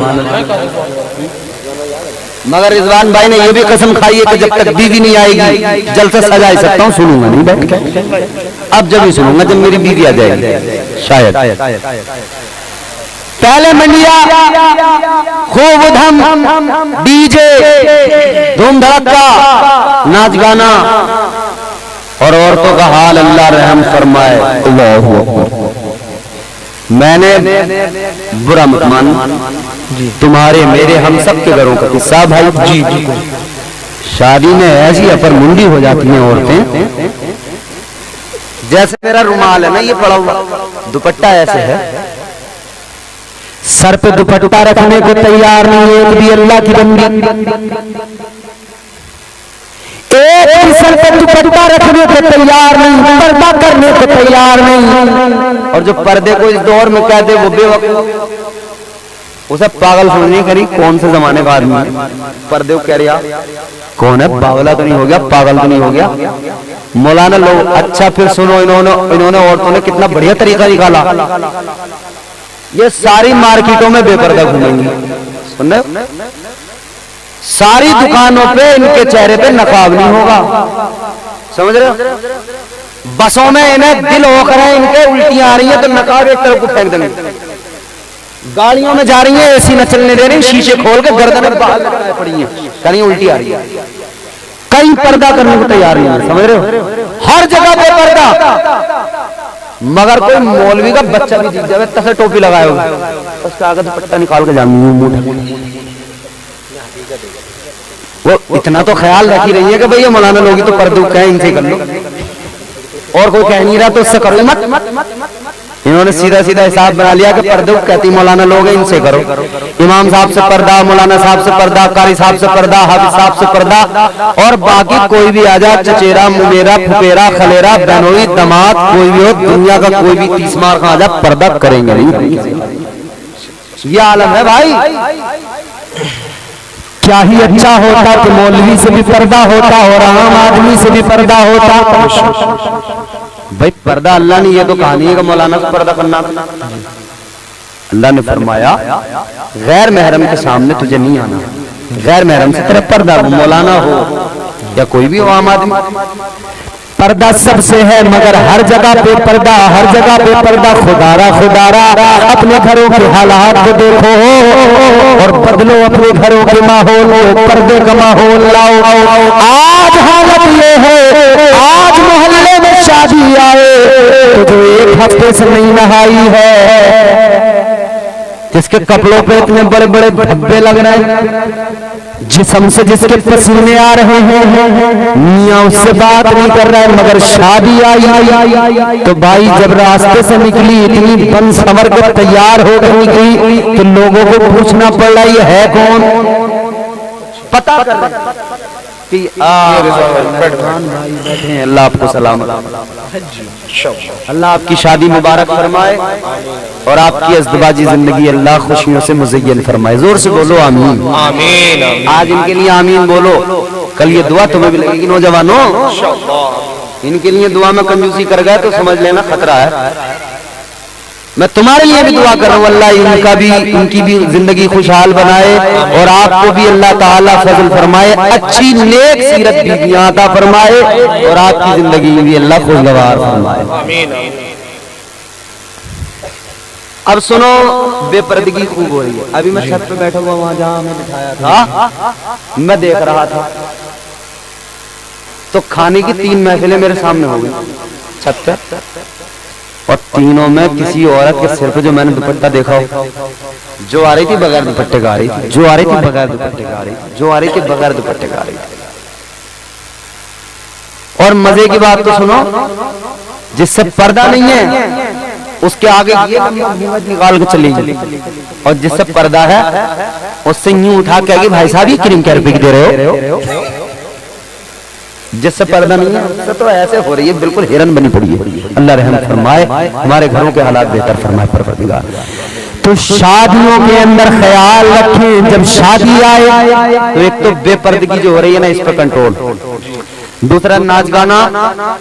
मगर रिजवान भाई ने ये भी कसम खाई है कि जब तक बीवी नहीं आएगी जलसा सजा ही सकता हूँ, सुनूंगा नहीं बैठ के। अब जब ही सुनूंगा जब मेरी बीवी आ जाएगी शायद। पहले मंडिया, खूब उधम, डीजे, धूम धड़का, नाच गाना, और औरतों का हाल अल्लाह रहम फरमाए। अल्लाहू अकबर। मैंने बुरा मत मानो, तुम्हारे मेरे हम सब के घरों का किस्सा भाई। जी, शादी में ऐसी अपर मुंडी हो जाती हैं औरतें, जैसे मेरा रुमाल है ना ये पड़ा हुआ, दुपट्टा ऐसे है, सर पे दुपट्टा रखने को तैयार नहीं है एक भी अल्लाह की बंदी। एक सर पे दुपट्टा रखने को तैयार नहीं, पर्दा करने को तैयार नहीं। और जो पर्दे को इस दौर में कह दे वो बेवकूफ, उसे पागल समझने करी। कौन से जमाने का आदमी है? पर्दे को कह रहा कौन है? पागला तो नहीं हो गया, पागल तो नहीं हो गया मौलाना लोग। अच्छा फिर सुनो, इन्होंने औरतों ने कितना बढ़िया तरीका निकाला। ये सारी मार्केटों में बेपर्दा घूमेंगी, सुन रहे? सारी दुकानों पे इनके चेहरे पे नकाब नहीं होगा, समझ रहे हो? बसों में इन्हें दिल होकर है, इनके उल्टियां आ रही है तो नकाब एक तरफ को फेंक देंगे। गाड़ियों में जा रही है, एसी न चलने दे रही, शीशे खोल के गर्दन में बाहर लगाए पड़ी है, कहीं उल्टी आ रही है, कहीं पर्दा करने को तैयार नहीं है, समझ रहे हो? हर जगह पे पर्दा। मगर कोई मौलवी का बच्चा भी दिख जाए तसे टोपी लगाए हुए, उसका आगे दुपट्टा निकाल के जाऊंगी। वो इतना तो ख्याल रख ही रही है कि भैया मौलाना लोग तो पर्दे कहें, इनसे कर लो, और कोई कह नहीं रहा तो उससे करो मत। इन्होंने सीधा सीधा हिसाब बना लिया कि पर्दे कहती मौलाना लोग हैं, इनसे करो। इमाम साहब से पर्दा, मौलाना साहब से पर्दा, कारी साहब से पर्दा, हाफिज साहब से पर्दा, और बाकी कोई भी आ जाए, चचेरा, मुमेरा, फुपेरा, खलेरा, बहनोई, दामाद, कोई भी हो, दुनिया का कोई भी 30 मार खा जा, पर्दा करेंगे नहीं। ये आलम है भाई। क्या ही अच्छा होता कि मौलवी से भी पर्दा होता और आम आदमी से भी पर्दा होता। भाई पर्दा अल्लाह ने, ये तो कहानी है कि मौलाना से पर्दा करना। अल्लाह ने फरमाया गैर महरम के सामने तुझे नहीं आना, गैर महरम से तेरा पर्दा, वो मौलाना हो या कोई भी हो आम आदमी। पर्दा सबसे है मगर हर जगह पे पर्दा, हर जगह पे पर्दा। खुदारा अपने घरों के हालात को देखो और बदलो अपने घरों के माहौल को, पर्दे का माहौल लाओ। आज हालत ये है, आज मोहल्ले में शादी आए तो जो 1 हफ्ते से नहीं नहाई है, जिसके कपड़ों पे इतने बड़े बड़े धब्बे लग रहे हैं, जिस्म से जिसके पसीने आ रहे हैं, मियां उससे बात नहीं कर रहा है, मगर शादी आई तो भाई जब रास्ते से निकली इतनी बन संवर कर तैयार होकर निकली तो लोगों को पूछना पड़ रहा ये है कौन, पता कर कि अल्लाह आपको सलामत, अल्लाह आपकी शादी मुबारक फरमाए और आपकी अज़दबाजी जिंदगी अल्लाह खुशियों से मुज़य्यन फरमाए। जोर से बोलो आमीन। आमीन। आज इनके लिए आमीन बोलो, कल ये दुआ तुम्हें भी लगेगी नौजवानों। इनके लिए दुआ में कंजूसी कर गए तो समझ लेना खतरा है। मैं तुम्हारे लिए भी दुआ कर रहा हूँ, अल्लाह इनकी भी जिंदगी खुशहाल बनाए और आपको भी अल्लाह ताला फजल फरमाए, अच्छी नेक सीरत भी अता फरमाए और आपकी जिंदगी में भी अल्लाह खुशगवार फरमाए। आमीन। अब सुनो, बेपर्दगी खूब हो रही है। अभी मैं छत पे बैठा हुआ वहां जहां हमें बिठाया था, मैं देख रहा था तो खाने की 3 महफिलें मेरे सामने हो गई छत पे, और तीनों में किसी औरत के सिर पे जो मैंने दुपट्टा देखा हो, जो आ रही थी बगैर दुपट्टे का आ रही थी, जो आ रही थी बगैर दुपट्टे का आ रही थी, जो आ रही थी बगैर दुपट्टे का आ रही थी। और मजे की बात तो सुनो, जिससे पर्दा नहीं है उसके आगे निकाल के चली गई, और जिससे पर्दा है उससे यूं उठा के आगे, भाई साहब ये क्रीम क्या रुपए की दे रहे हो? जिससे पर्दा नहीं है उससे तो ऐसे हो रही है, बिल्कुल हिरन बनी पड़ी है। अल्लाह रहम फरमाए, हमारे घरों के हालात बेहतर फरमाए परवरदिगार। तो शादियों के अंदर ख्याल रखें, जब शादी आए तो एक तो बेपर्दगी जो हो रही है ना, इस पर कंट्रोल, दूसरा नाच गाना,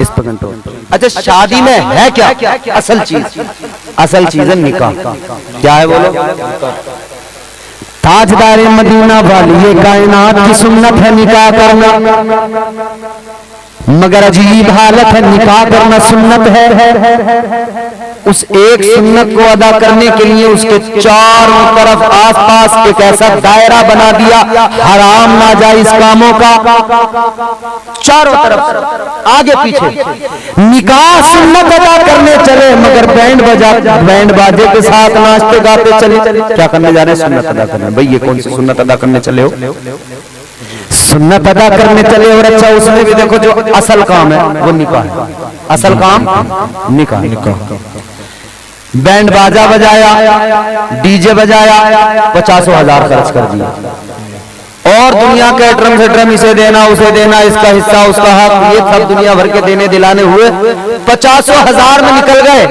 इस पर कंट्रोल। अच्छा, शादी में है क्या असल चीज? असल चीज है निकाह। क्या है बोलो? ताजदार मदीना वाली ये कायनात की सुन्नत है निकाह करना, मगर अजीब हालत है, निकाह करना सुन्नत है। उस एक सुन्नत को अदा करने के लिए उसके चारों तरफ आसपास एक ऐसा दायरा बना दिया हराम नाजायज कामों का, चारों तरफ आगे पीछे। निकाह सुन्नत अदा करने चले मगर बैंड बाजे के साथ नाचते गाते चले। क्या करने जा रहे हैं? सुन्नत अदा करने। भाई ये कौन सी सुन्नत अदा करने चले हो? सुन्नत अदा करने चले। और अच्छा, उसमें भी देखो जो असल काम है वो निकाह है, असल काम निकाह। बैंड बाजा बजाया, डीजे बजाया, 50,000 खर्च कर दिया, और दुनिया के ड्रम से ड्रम, इसे देना उसे देना, इसका हिस्सा उसका हक, ये सब दुनिया भर के देने दिलाने हुए 50,000 में निकल गए।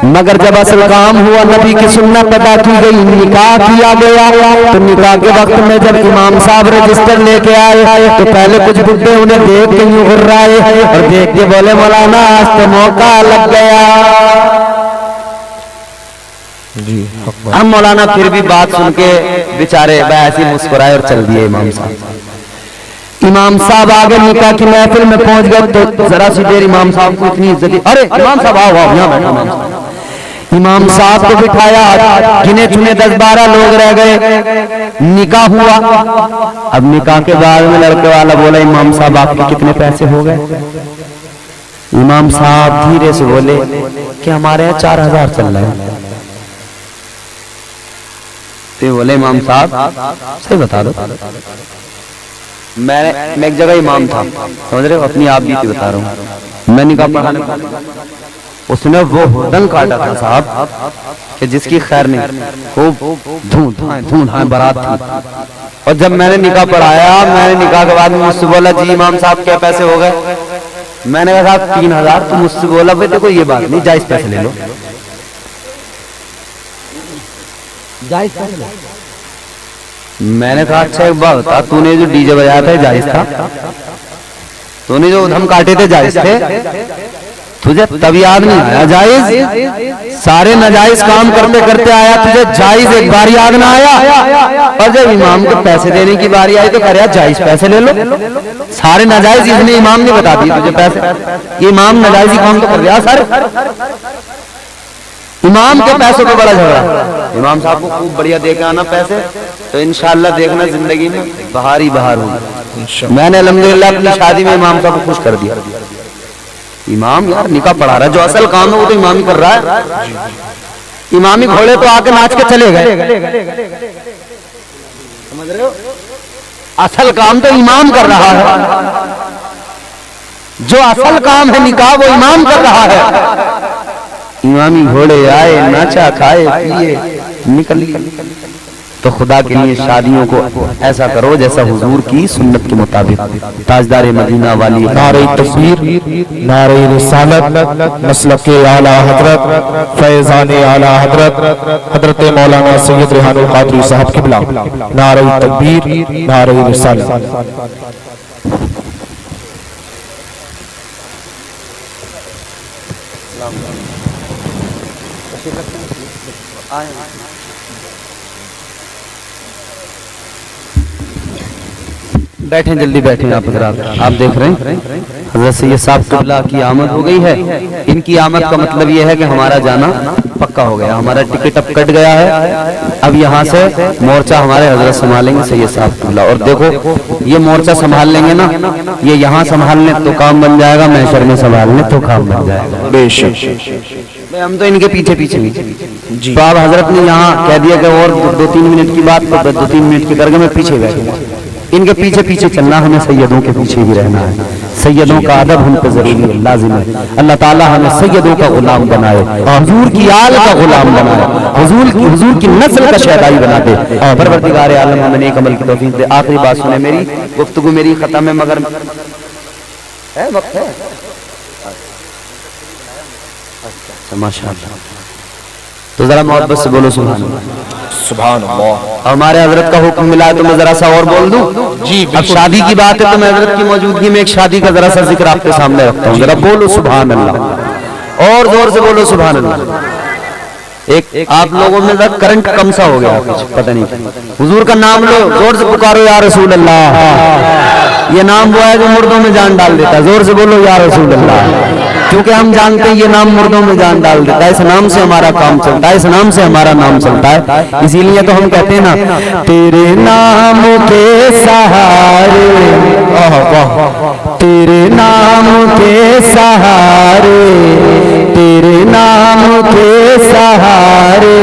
मगर जब असल काम हुआ, नबी की सुन्नत अदा की गई, निकाह किया गया, तो निकाह के वक्त में जब इमाम साहब रजिस्टर लेके आए तो पहले कुछ बुड्ढे उन्हें देख के यूं घुर्राए और देख के बोले, मौलाना आज तो मौका लग गया जी। हम मौलाना फिर भी बात सुन के बेचारे ऐसे मुस्कुराए और चल दिए। इमाम साहब आगे निकाह की महफिल में पहुंच गए तो जरा सी देर इमाम साहब को इतनी इज्जत दी, अरे इमाम साहब आओ आओ यहाँ बैठो। इमाम साहब को बिठाया, गिने चुने 10-12 लोग रह गए, निकाह हुआ। अब निकाह के बाद में लड़के वाला बोला, इमाम साहब आपके कितने पैसे हो गए? इमाम साहब धीरे से बोले कि हमारे यहाँ 4,000 चल रहा है। तो बोले, इमाम साहब सही बता दो। मैं एक जगह इमाम था, समझ रहे हो, अपनी आप बीती बता रहा हूँ। मैं निकाह पढ़ाने, उसने वो हुदन काटा था साहब कि जिसकी खैर नहीं, खूब धूम बारात थी। और जब मैंने निकाह पढ़ाया, मैंने निकाह के बाद मुझसे बोला, जी इमाम साहब क्या पैसे हो गए? मैंने कहा साहब 3,000। तो मुझसे बोला, भाई देखो ये बात नहीं, जायज पैसे ले लो, जायज पैसे ले। मैंने कहा अच्छा एक बात बता, तूने जो डीजे बजाया था जायज था? तूने जो उधम काटे थे जायज थे? तुझे तब याद नहीं आया जायज? सारे नाजायज काम करते करते आया, तुझे जायज एक बार याद ना आया? और जब इमाम को पैसे देने की बारी आई तो कह रहा जायज पैसे ले लो। सारे नाजायज इसने इमाम ने बता दिए तुझे पैसे, ये इमाम नाजायज काम तो कर दिया सारे। इमाम के पैसों पे बड़ा झगड़ा। इमाम साहब को खूब बढ़िया दे के आना पैसे, तो इंशाअल्लाह देखना जिंदगी में बहार ही बहार होगी। मैंने अल्हम्दुलिल्लाह अपनी शादी में इमाम साहब को खुश कर दिया। इमाम यार निकाह पढ़ा रहा है, जो असल काम है वो तो इमाम ही कर रहा है। इमामी घोड़े तो आके नाच के चले गए, समझ रहे हो? असल काम तो इमाम कर रहा है, जो असल काम है निकाह वो इमाम कर रहा है। इमामी घोड़े आए, नाचा, खाए, पिए, निकल लिए। तो खुदा के लिए शादियों को ऐसा करो जैसा हुजूर की सुन्नत के मुताबिक। ताजदार मदीना वाली नारे तकबीर, नारे रिसालत, मसलक के आला हजरत, फैजान आला हजरत, हजरत मौलाना सैयद रेहानुल कादरी साहब किबला। नारे तकबीर, नारे रिसालत। बैठें, जल्दी बैठें आप हज़रात। आप देख रहे हैं हज़रत सैयद साहब क़िबला की आमद हो गई है। इनकी आमद का मतलब यह है कि हमारा जाना पक्का हो गया, हमारा टिकट अब कट गया है। अब यहाँ से मोर्चा हमारे हज़रत संभालेंगे सैयद साहब क़िबला। और देखो ये मोर्चा संभाल लेंगे ना, ये यहाँ संभालने तो काम बन जाएगा, महशर में संभालने तो काम बन जाएगा। बेशक हम तो इनके पीछे पीछे जी। तो आप हजरत ने यहाँ कह दिया कि और 2-3 मिनट की बात, तो 2-3 मिनट की करके मैं पीछे बैठूंगा। इनके पीछे पीछे चलना, हमें सैयदों के पीछे भी रहना है। सैयदों का अदब हम पे जरूरी है, लाजिम है। अल्लाह ताला हमें सैयदों का गुलाम बनाए, हुजूर की आल का गुलाम बनाए, हुजूर की नस्ल का शहदाई बना दे। परवरदिगार आलम हमें नेक अमल की तौफीक दे। आखिरी बात सुने मेरी, गुफ्तगू मेरी खत्म है, मगर है वक्त है। माशाअल्लाह, तो जरा मोहब्बत से बोलो सुभान अल्लाह। सुभान अल्लाह। हमारे हजरत का हुक्म मिला है तो मैं जरा सा और बोल दूं जी। अब शादी की बात है तो मैं हजरत की मौजूदगी में एक शादी का जरा सा जिक्र आपके सामने रखता हूँ। जरा बोलो सुभान अल्लाह, और जोर से बोलो सुभान अल्लाह। एक आप लोगों में जरा करंट कम सा हो गया, कुछ पता नहीं। हुजूर का नाम लो, जोर से पुकारो या रसूल अल्लाह। ये नाम वो है जो मुर्दों में जान डाल देता है। जोर से बोलो या रसूल अल्लाह, क्योंकि हम जानते हैं ये नाम मुर्दों में जान डाल देता है। इस नाम से हमारा काम चलता है, इस नाम से हमारा नाम चलता है। इसीलिए तो हम कहते हैं ना, तेरे नाम के सहारे, तेरे नाम के सहारे, तेरे नाम के सहारे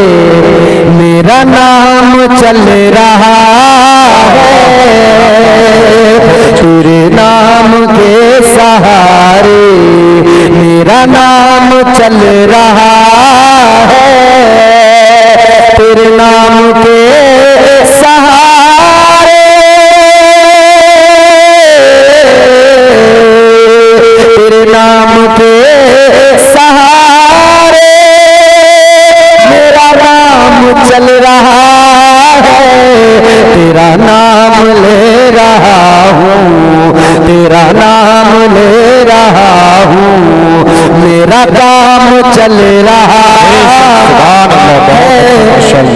मेरा नाम चल रहा है। तेरे नाम के सहारे मेरा नाम चल रहा है। तेरे नाम के सहारे, तेरे नाम के सहारे मेरा नाम चल रहा है। तेरा नाम ले रहा हूँ, तेरा नाम ले रहा हूँ, मेरा काम चल रहा है।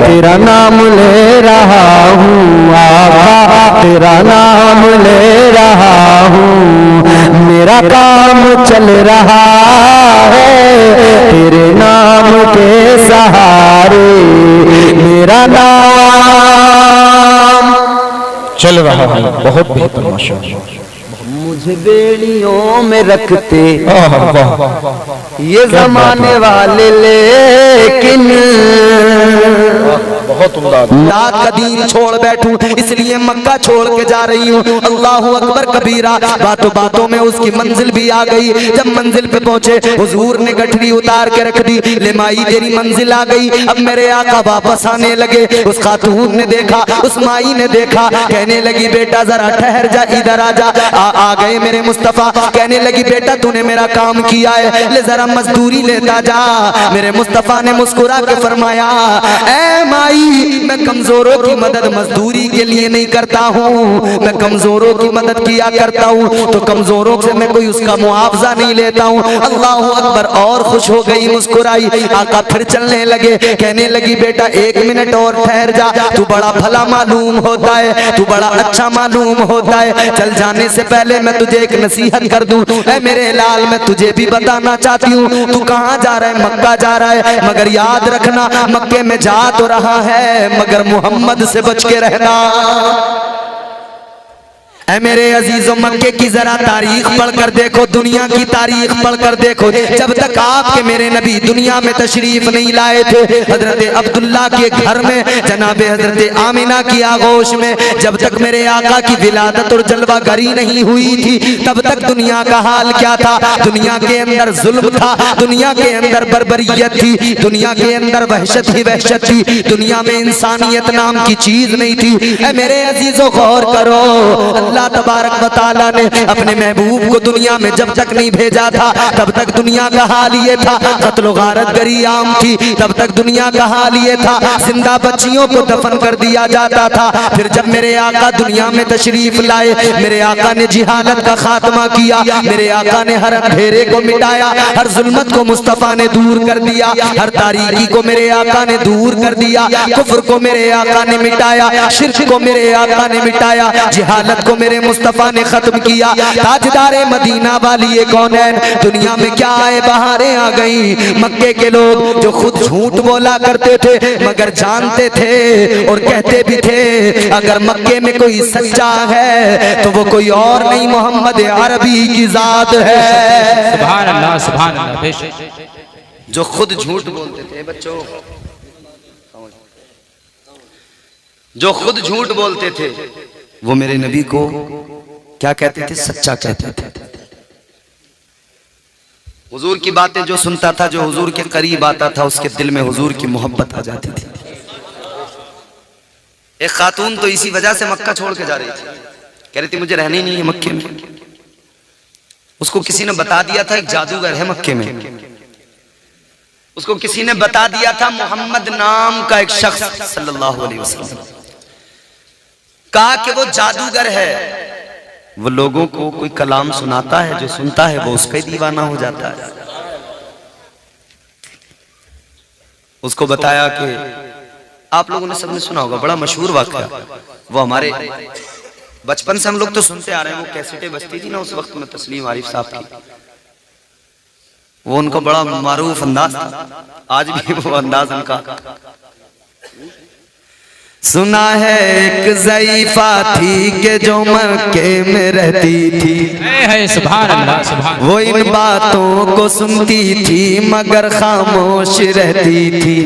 तेरा नाम ले रहा हूँ आका, तेरा नाम ले रहा हूँ, मेरा काम चल रहा है। तेरे नाम के सहारे मेरा नाम चल रहा है। बहुत बेहतर माशाअल्लाह। मुझे बेड़ियों में रखते ये जमाने वाले, लेकिन बहुत उम्दा। रात का दीन छोड़ बैठूं इसलिए मक्का छोड़ के जा रही हूँ। अल्लाहु अकबर कबीरा। बातों बातों में उसकी मंजिल भी आ गई। जब मंजिल पे पहुंचे हुजूर ने गठरी उतार के रख दी। ले माई तेरी मंजिल आ गई, अब मेरे आका वापस आने लगे। उस खातून ने देखा, उस माई ने देखा, कहने लगी बेटा जरा ठहर जा, इधर आ जा। आ गए मेरे मुस्तफा। कहने लगी बेटा तूने मेरा काम किया है, ले जरा मजदूरी लेता जा। मेरे मुस्तफा ने मुस्कुरा के फरमाया, ऐ माई मैं कमजोरों की मदद मजदूरी के लिए नहीं करता हूँ, मैं कमजोरों की मदद किया करता हूँ, तो कमजोरों से मैं कोई उसका मुआवजा नहीं लेता हूँ। अल्लाह अकबर। और खुश हो गई, मुस्कुराई। आका फिर चलने लगे। कहने लगी बेटा 1 मिनट और ठहर जा, तू बड़ा भला मालूम होता है, तू बड़ा अच्छा मालूम होता है। चल जाने से पहले मैं तुझे एक नसीहत कर दूं। ऐ मेरे लाल मैं तुझे भी बताना चाहती हूँ, तू कहाँ जा रहा है? मक्का जा रहा है, मगर याद रखना मक्के में जा तो रहा है मगर मोहम्मद से बच के रहना। ऐ मेरे अजीजों मक्के की जरा तारीख पढ़कर देखो, दुनिया की तारीख पढ़कर देखो। जब तक आपके मेरे नबी दुनिया में तशरीफ नहीं लाए थे, हजरत अब्दुल्ला के घर में जनाबे हजरत आमिना की आगोश में, जब तक मेरे आका की विलादत और जलवागरी नहीं हुई थी, तब तक दुनिया का हाल क्या था? दुनिया के अंदर जुल्म था, दुनिया के अंदर बर्बरियत थी, दुनिया के अंदर वहशत ही वहशत थी, दुनिया में इंसानियत नाम की चीज नहीं थी। ऐ मेरे अजीजों गौर करो, मौला तबारक व तआला ने अपने महबूब को दुनिया में जब तक नहीं भेजा था तब तक दुनिया का हाल ये था, कत्ल गारत गरी आम थी तब तक दुनिया का हाल ये था, जिंदा बच्चियों को दफन कर दिया जाता था। फिर जब मेरे आका दुनिया में तशरीफ लाए, मेरे आका ने जिहालत का खात्मा किया, मेरे आका ने हर अंधेरे को मिटाया, हर जुल्मत को मुस्तफा ने दूर कर दिया, हर तारीकी को मेरे आका ने दूर कर दिया, कुफ्र को मेरे आका ने मिटाया, शिर्क को मेरे आका ने मिटाया, जिहालत को मेरे मुस्तफा ने खत्म किया। ताजदारे मदीना वाली ये कौनैन, दुनिया में क्या आए बहारें आ गई। मक्के के लोग जो खुद झूठ बोला करते थे मगर जानते थे और कहते भी थे अगर मक्के में कोई सच्चा है तो वो कोई और नहीं मोहम्मद अरबी की जात है। सुभान अल्लाह सुभान अल्लाह। जो खुद झूठ बोलते थे बच्चों, जो खुद झूठ बोलते थे वो मेरे नबी को क्या कहते थे? सच्चा कहते थे। हुजूर की बातें जो सुनता था, जो हुजूर के करीब आता था, उसके दिल में हुजूर की मोहब्बत आ जाती थी। एक खातून तो इसी वजह से मक्का छोड़ के जा रही थी, कह रही थी मुझे रहना ही नहीं है मक्के में। उसको किसी ने बता दिया था एक जादूगर है मक्के में, उसको किसी ने बता दिया था मोहम्मद नाम का एक शख्स सल्लल्लाहु अलैहि वसल्लम, कहा कि वो जादूगर है, वो लोगों को कोई कलाम सुनाता है, जो सुनता है वो उसका ही दीवाना हो जाता है। उसको बताया कि आप लोगों ने सबने सुना होगा, बड़ा मशहूर वाक़या, वो हमारे बचपन से हम लोग तो सुनते आ रहे हैं, वो कैसेटें बजती थी ना उस वक्त में तस्लीम आरिफ साहब की, वो उनका बड़ा मारूफ अंदाज था, आज भी वो अंदाज उनका। सुना है एक ज़ईफा थी कि जो मक्के में रहती थी, सुभान अल्लाह सुभान। वो इन बातों को सुनती थी मगर खामोश रहती थी।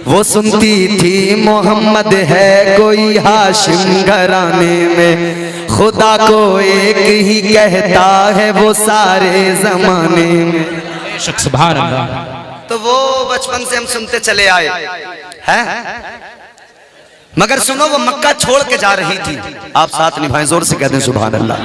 वो सुनती थी मोहम्मद है कोई हाशिम घराने में, खुदा को एक ही कहता है वो सारे जमाने में। सुभान अल्लाह। तो वो बचपन से हम सुनते चले आए हैं, मगर सुनो वो मक्का छोड़ के जा रही थी। आप साथ निभाएं, जोर से कहते हैं सुभान अल्लाह।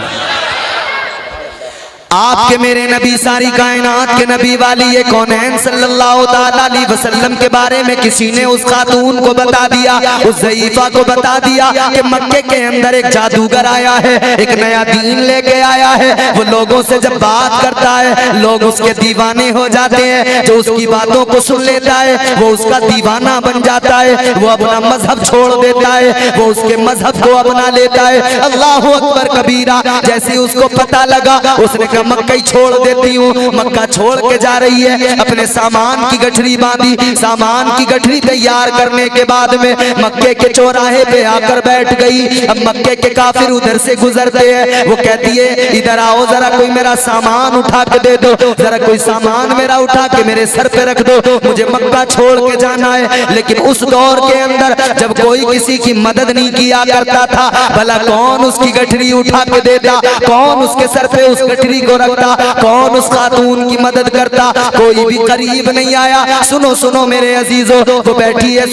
आपके मेरे नबी सारी कायनात के नबी वाली ये कौनैन सल्लल्लाहु ताला अलैहि वसल्लम के बारे में किसी ने उस खातून को बता दिया, उस ज़ईफा को बता दिया कि मक्के के अंदर एक जादूगर आया है, एक नया दीन लेके आया है। वो लोगों से जब बात करता है लोग उसके दीवाने हो जाते हैं, जो उसकी बातों को सुन लेता है वो उसका दीवाना बन जाता है, वो अपना मजहब छोड़ देता है, वो उसके मजहब को अपना लेता है। अल्लाहु अकबर कबीरा। जैसे उसको पता लगा उसने कहा मक्का ही छोड़ देती हूँ। मक्का छोड़ के जा रही है, अपने सामान की गठरी बांधी, सामान की गठरी तैयार करने के बाद में मक्के के चौराहे पे आकर बैठ गई। अब मक्के के काफिर उधर से गुजरते हैं, वो कहती है इधर आओ जरा कोई मेरा सामान उठा के दे दो, जरा कोई सामान मेरा उठा के मेरे सर पे रख दो, मुझे मक्का छोड़ के जाना है। लेकिन उस दौर के अंदर जब कोई किसी की मदद नहीं किया करता था, भला कौन उसकी गठरी उठा के देता, कौन उसके सर पे उस गठरी को रखता, कौन उस खातून की मदद करता? कोई भी करीब नहीं आया। सुनो सुनो मेरे अजीजों, वो बैठी है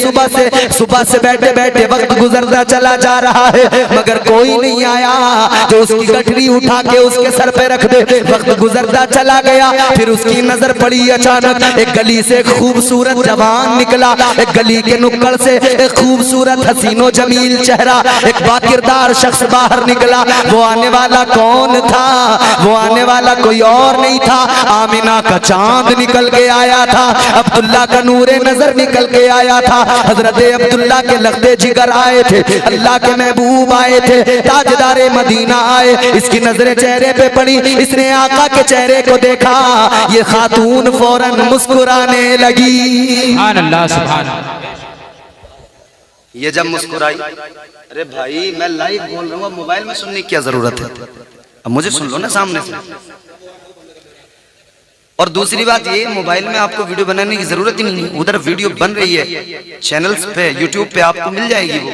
सुबह से बैठे बैठे वक्त गुजरता चला जा रहा है, मगर कोई नहीं आया जो उसकी गठरी उठा के उसके सर पे रख दे। वक्त गुजरता चला गया, फिर उसकी नजर पड़ी अचानक एक गली से एक खूबसूरत जवान निकला, एक गली के नुक्कड़ से एक खूबसूरत हसीनो जमील चेहरा, एक बाकिरदार शख्स बाहर निकला। वो आने वाला कौन था? वो आने वाला कोई और नहीं था, आमिना का चांद निकल के आया था, अब्दुल्ला का नूरे नजर निकल के आया था, हजरत अब्दुल्ला के लख्ते जिगर आए थे, अल्लाह के महबूब आए थे, ताजदारे मदीना आए। इसकी नजरें चेहरे पे पड़ी, इसने आका के चेहरे को देखा, ये खातून फौरन मुस्कुराने लगी। सुभान अल्लाह सुभान। ये जब मुस्कुराई, अरे भाई मैं लाइव बोल रहा हूँ, मोबाइल में सुनने की क्या जरूरत है, अब मुझे सुन लो ना सामने से। और दूसरी बात ये, मोबाइल में आपको वीडियो बनाने की जरूरत ही नहीं है, उधर वीडियो बन रही है चैनल्स पे, यूट्यूब पे आपको मिल जाएगी। वो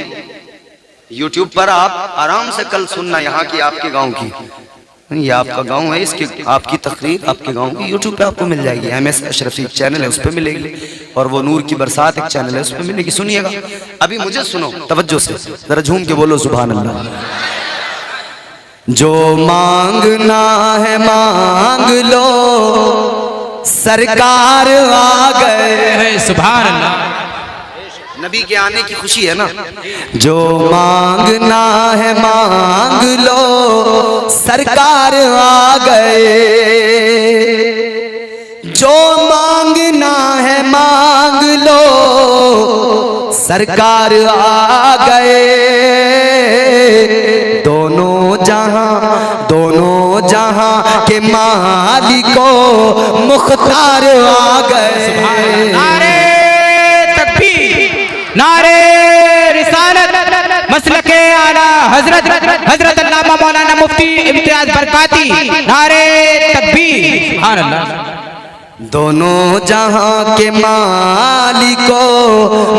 यूट्यूब पर आप आराम से कल सुनना, यहाँ की आपके गांव की, ये आपका गांव है, इसकी आपकी तकरीर आपके गांव की यूट्यूब पे आपको मिल जाएगी। MS अशरफी चैनल है उस पर मिलेगी, और वो नूर की बरसात एक चैनल है उस पर मिलेगी। सुनिएगा, अभी मुझे सुनो तवज्जो से, जरा झूम के बोलो सुभान अल्लाह। जो मांगना है मांग लो, सरकार आ गए। सुभान अल्लाह। नबी के आने की खुशी है ना। जो मांगना है मांग लो, सरकार आ गए। जो मांगना है मांग लो, सरकार आ गए। दोनों जहां के मालिको मुख्तार आ गए। नारे तकबीर, नारे रिसालत, मसलके आला हजरत अल्लामा मौलाना मुफ्ती इम्तियाज बरकाती, नारे तकबीर। सुभान अल्लाह। दोनों जहां के मालिको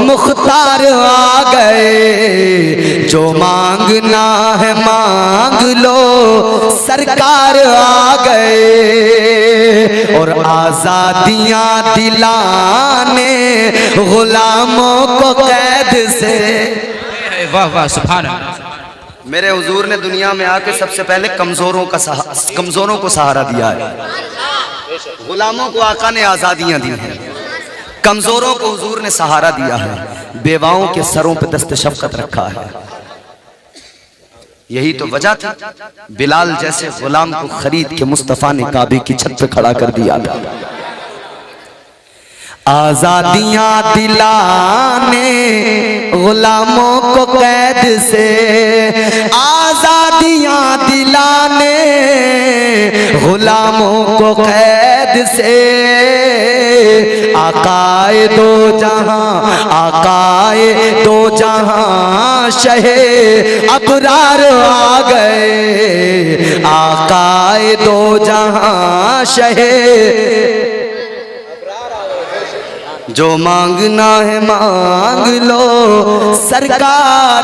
मुख्तार आ गए। जो मांगना है मांग लो, सरकार आ गए। और आजादियां दिलाने गुलामों को कैद से। वाह वाह सुभान अल्लाह। मेरे हुजूर ने दुनिया में आके सबसे पहले कमजोरों को सहारा दिया है। गुलामों को आका ने आजादियां दी हैं, कमजोरों को हुजूर ने सहारा दिया है, बेवाओं के सरों पे दस्ते शफकत रखा है। यही तो वजह थी बिलाल जैसे गुलाम को खरीद के मुस्तफा ने काबे की छत पे खड़ा कर दिया था। आजादियां दिलाने गुलामों को कैद से, आजादियां दिलाने गुलामों को कैद से। आकाए दो जहां शहे अबरार आ गए। आकाए दो जहां शहे। जो मांगना है मांग लो, सरकार।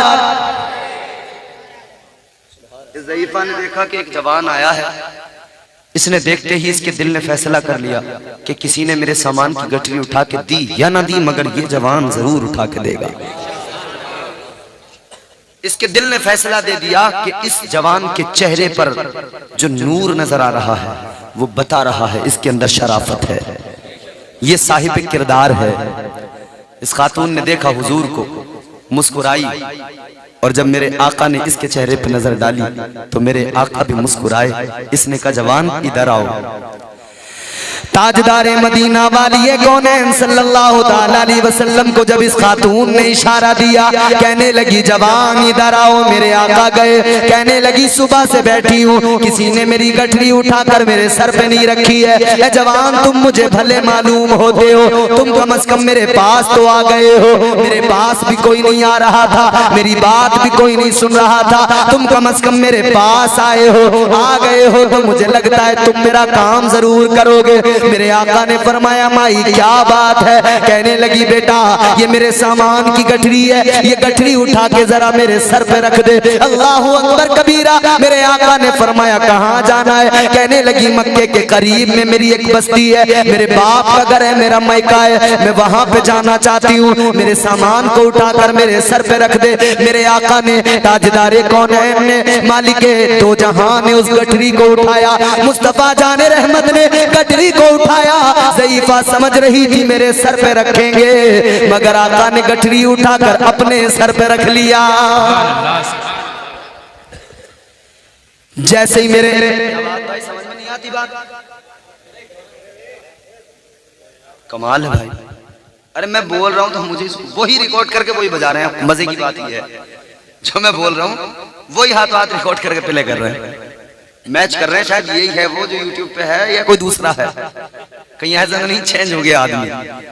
इस ज़ईफ़ा ने देखा कि एक जवान आया है। इसने देखते ही इसके दिल ने फैसला कर लिया कि किसी ने मेरे सामान की गठरी उठा के दी या ना दी, मगर ये जवान जरूर उठा के देगा। इसके दिल ने फैसला दे दिया कि इस जवान के चेहरे पर जो नूर नजर आ रहा है वो बता रहा है इसके अंदर शराफत है, ये साहिब किरदार है। इस खातून ने देखा हुजूर को, मुस्कुराई, और जब मेरे आका ने इसके चेहरे पर नजर डाली तो मेरे आका भी मुस्कुराए। इसने कहा जवान इधर आओ। ताजदारे मदीना वाली कौनैन सल्लल्लाहु ताला अलैहि वसल्लम को जब इस खातून ने इशारा दिया, कहने लगी जवान इधर आओ। मेरे आका गए, कहने लगी सुबह से बैठी हूँ, किसी ने मेरी गठरी उठाकर मेरे सर पे नहीं रखी है। ए जवान तुम मुझे भले मालूम होते हो, तुम कम से कम मेरे पास तो आ गए हो। मेरे पास भी कोई नहीं आ रहा था, मेरी बात भी कोई नहीं सुन रहा था, तुम कम से कम मेरे पास आए हो, आ गए हो तो मुझे लगता है तुम मेरा काम जरूर करोगे। मेरे आका ने फरमाया माई क्या बात है? कहने लगी बेटा ये मेरे सामान की गठरी है, ये गठरी उठा के जरा मेरे सर पे रख दे। अल्लाहु अकबर कबीरा। मेरे आका ने फरमाया कहाँ जाना है? कहने लगी मक्के के करीब में मेरी एक बस्ती है, मेरे बाप का घर है, मेरा मायका है, मैं वहां पे जाना चाहती हूँ, मेरे सामान को उठाकर मेरे सर पे रख दे। मेरे आका ने ताजदारे कौनैन ने मालिके दो जहां ने उस गठरी को उठाया, मुस्तफा जाने रहमत ने गठरी को उठाया। ज़ईफ़ा समझ रही थी मेरे सर पे रखेंगे, मगर आका ने गठरी उठाकर अपने सर पे रख लिया। जैसे ही मेरे भाई समझ में नहीं आती बात, कमाल है भाई। अरे मैं बोल रहा हूं तो मुझे वही रिकॉर्ड करके वही बजा रहे हैं। मजे की बात ये है जो मैं बोल रहा हूं वही हाथ हाथ रिकॉर्ड करके प्ले कर रहे हैं, मैच कर रहे हैं। शायद यही है वो जो यूट्यूब पे है या कोई दूसरा है, कहीं ऐसा नहीं चेंज हो गया आदमी।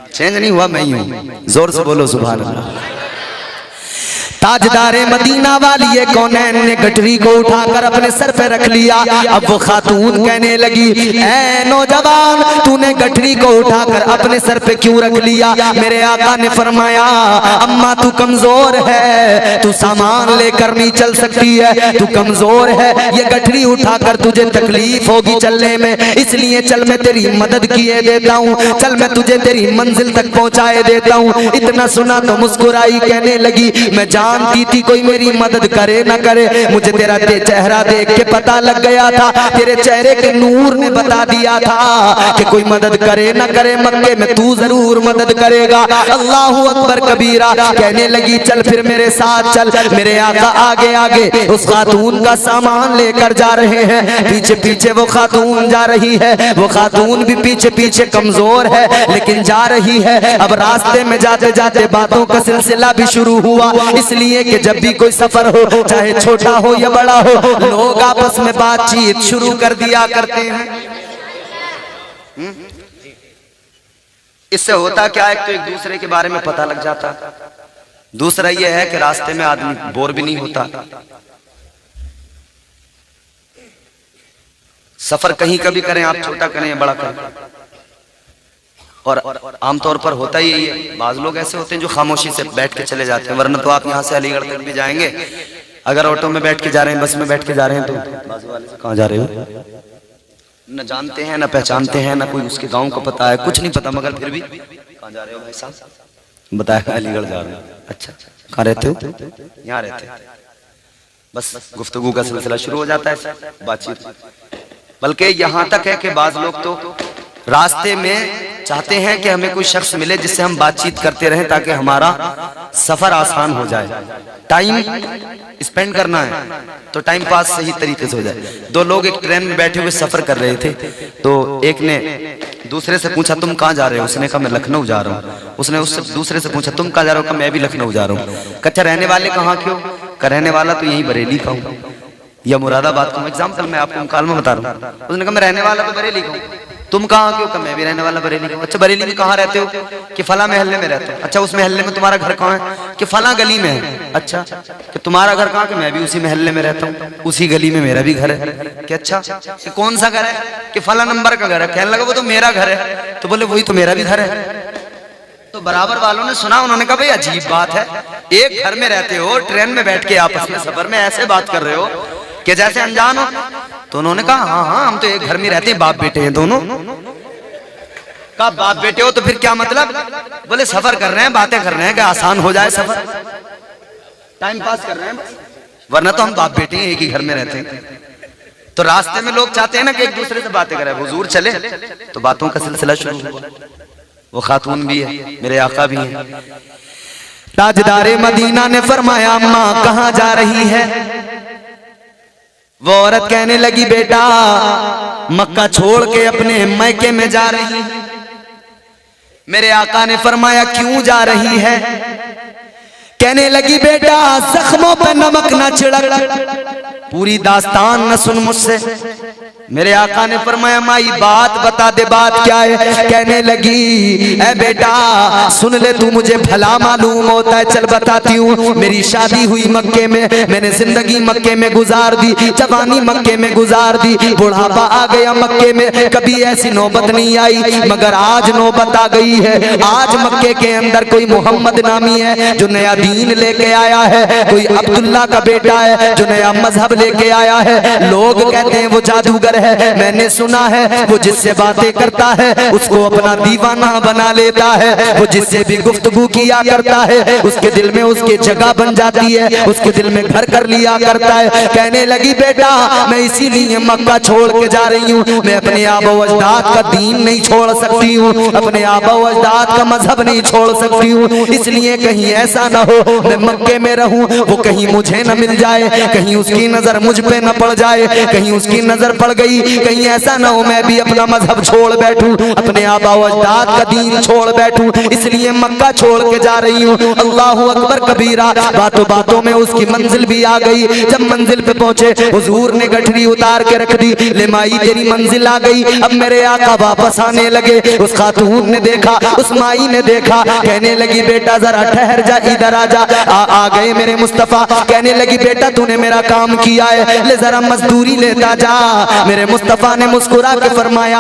चेंज नहीं हुआ, मैं ही हूं। जोर से बोलो सुभान अल्लाह। ताजदारे मदीना वाली ये कौनैन ने गठरी को उठाकर अपने सर पे रख लिया। अब वो खातून कहने लगी ऐ नौजवान तूने गठरी को उठाकर अपने सर पे क्यों रख लिया? मेरे आका ने फरमाया अम्मा तू कमजोर है, तू सामान लेकर नहीं चल सकती है, तू कमजोर है, ये गठरी उठाकर तुझे तकलीफ होगी चलने में, इसलिए चल मैं तेरी मदद किए देता हूँ, चल मैं तुझे तेरी मंजिल तक पहुँचाए देता हूँ। इतना सुना तो मुस्कुराई, कहने लगी मैं जान जानती थी कोई मेरी मदद करे ना करे, मुझे तेरा चेहरा देख के पता लग गया था, तेरे चेहरे के नूर ने बता दिया था कि कोई मदद करे ना करे मक्के में तू जरूर मदद करेगा। अल्लाहू अकबर कबीरा। कहने लगी चल फिर मेरे साथ चल। मेरे आका आगे आगे उस खातून का सामान लेकर जा रहे हैं, पीछे पीछे वो खातून जा रही है। वो खातून भी पीछे पीछे कमजोर है लेकिन जा रही है। अब रास्ते में जाते जाते बातों का सिलसिला भी शुरू हुआ, इसलिए कि जब भी कोई सफर हो चाहे छोटा हो या बड़ा हो, लोग आपस में बातचीत शुरू कर दिया करते हैं। इससे होता क्या है, तो एक दूसरे के बारे में पता लग जाता। दूसरा यह है कि रास्ते में आदमी बोर भी नहीं होता। सफर कहीं कभी करें आप, छोटा करें या बड़ा करें, और आमतौर पर होता ही है। बाज लोग ऐसे होते हैं जो खामोशी से बैठ के चले जाते हैं, वरना तो आप यहाँ से अलीगढ़ तक भी जाएंगे, अगर ऑटो में बैठ के जा रहे हैं, बस में बैठ के जा रहे हैं, तो बाजू वाले से कहाँ जा रहे हो न जानते हैं, न पहचानते हैं, न कोई उसके गांव को पता है, कुछ नहीं पता, मगर फिर भी कहाँ जा रहे हो भाई साहब, बताया अलीगढ़ जा रहे हो। अच्छा कहाँ रहते हो? यहाँ रहते हैं। बस गुफ्तगू का सिलसिला शुरू हो जाता है, बातचीत। बल्कि यहाँ तक है कि बाज लोग तो रास्ते में चाहते हैं कि हमें कोई शख्स मिले जिससे हम बातचीत करते रहें ताकि हमारा सफर आसान हो जाए। टाइम स्पेंड करना है तो टाइम पास सही तरीके से हो जाए। दो लोग एक ट्रेन में बैठे हुए सफर कर रहे थे, तो एक ने दूसरे से पूछा तुम कहाँ जा रहे हो? उसने कहा मैं लखनऊ जा रहा हूँ। उसने उससे दूसरे से पूछा तुम कहाँ जा रहे हो? कहा मैं भी लखनऊ जा रहा हूँ। कच्चा रहने वाले कहाँ के हो? कहा रहने वाला तो यहीं बरेली का हूँ या मुरादाबाद का हूँ। एग्जाम्पल मैं आपको मुकालमा बता रहा हूँ। उसने कहा मैं रहने वाला तो बरेली का हूँ। तुम कहाँ के हो? कहा मैं भी रहने वाला बरेली का हूँ। अच्छा बरेली में कहाँ रहते हो? कि फला महल्ले में रहते हो। अच्छा उस महल्ले में तुम्हारा घर कहाँ है? कि फला गली में है। अच्छा कि तुम्हारा घर कहाँ? कि मैं भी उसी महल्ले में रहता हूँ, उसी गली में मेरा भी घर है। कि अच्छा कि कौन सा घर है? कि फला नंबर का घर है। कहने लगा वो तो मेरा घर है। तो बोले वही तो मेरा भी घर है। तो बराबर वालों ने सुना, उन्होंने कहा भाई अजीब बात है, एक घर में रहते हो, ट्रेन में बैठ के आपस में सफर में ऐसे बात कर रहे हो कि जैसे अनजान हो। तो उन्होंने कहा हाँ हाँ हम तो एक घर में रहते हैं, बाप बेटे हैं दोनों। कहा बाप बेटे हो तो फिर क्या मतलब? बोले सफर कर रहे हैं, बातें कर रहे हैं कि आसान हो जाए सफर, टाइम पास कर रहे हैं, वरना तो हम बाप बेटे हैं, एक ही घर में रहते हैं। तो रास्ते में लोग चाहते हैं ना कि एक दूसरे से बातें करें। हुजूर चले तो बातों का सिलसिला शुरू हुआ। वो खातून भी है, मेरे आका भी है। ताजदारे मदीना ने फरमाया अम्मा कहाँ जा रही है? वो औरत कहने लगी बेटा मक्का छोड़ के अपने मैके में जा रही है। मेरे आका ने फरमाया क्यों जा रही है? कहने लगी बेटा जख्मों पे नमक न छिड़क, पूरी दास्तान न सुन मुझसे। मेरे आका ने फरमाया माई बात बता दे, बात क्या है? कहने लगी ए बेटा सुन ले, तू मुझे भला मालूम होता है, चल बताती हूँ। मेरी शादी हुई मक्के में, मैंने जिंदगी मक्के में गुजार दी, जवानी मक्के में गुजार दी, बुढ़ापा आ गया मक्के में, कभी ऐसी नौबत नहीं आई, मगर आज नौबत आ गई है। आज मक्के के अंदर कोई मोहम्मद नामी है जो नया दीन लेके आया है, कोई अब्दुल्ला का बेटा है जो नया मजहब लेके आया है। लोग कहते हैं वो जादूगर है, मैंने सुना है वो जिससे बातें करता है उसको अपना दीवाना बना लेता है, वो जिससे भी गुफ्तगू किया करता है उसके दिल में उसकी जगह बन जाती है, उसके दिल में घर कर लिया करता है। कहने लगी बेटा मैं इसीलिए मक्का छोड़ के जा रही हूँ, मैं अपने आबा व अजदाद का दीन नहीं छोड़ सकती हूँ, अपने आबा व अजदाद का मजहब नहीं छोड़ सकती हूँ, इसलिए कहीं ऐसा ना हो मैं मक्के में रहूं, वो कहीं मुझे न मिल जाए, कहीं उसकी नजर मुझ पे न पड़ जाए, कहीं उसकी नजर पड़ गई कहीं ऐसा ना हो मैं भी अपना मजहब छोड़ बैठूं, अपने आबा व अजदाद का दीन छोड़ बैठूं, इसलिए मक्का छोड़ के जा रही हूँ। अल्लाहु अकबर कबीरा। बातों बातों में उसकी मंजिल भी आ गई। जब मंजिल पे पहुंचे हुजूर ने गठरी उतार के रख दी, ले माई तेरी मंजिल आ गई। अब मेरे आका वापस आने लगे। उस खातून ने देखा, उस माई ने देखा, कहने लगी बेटा जरा ठहर जा, इधर आ जा। आ गए मेरे मुस्तफा। कहने लगी बेटा तूने मेरा काम किया है, ले जरा मजदूरी लेता जा। मेरे मेरे मुस्तफा ने मुस्कुरा के फरमाया,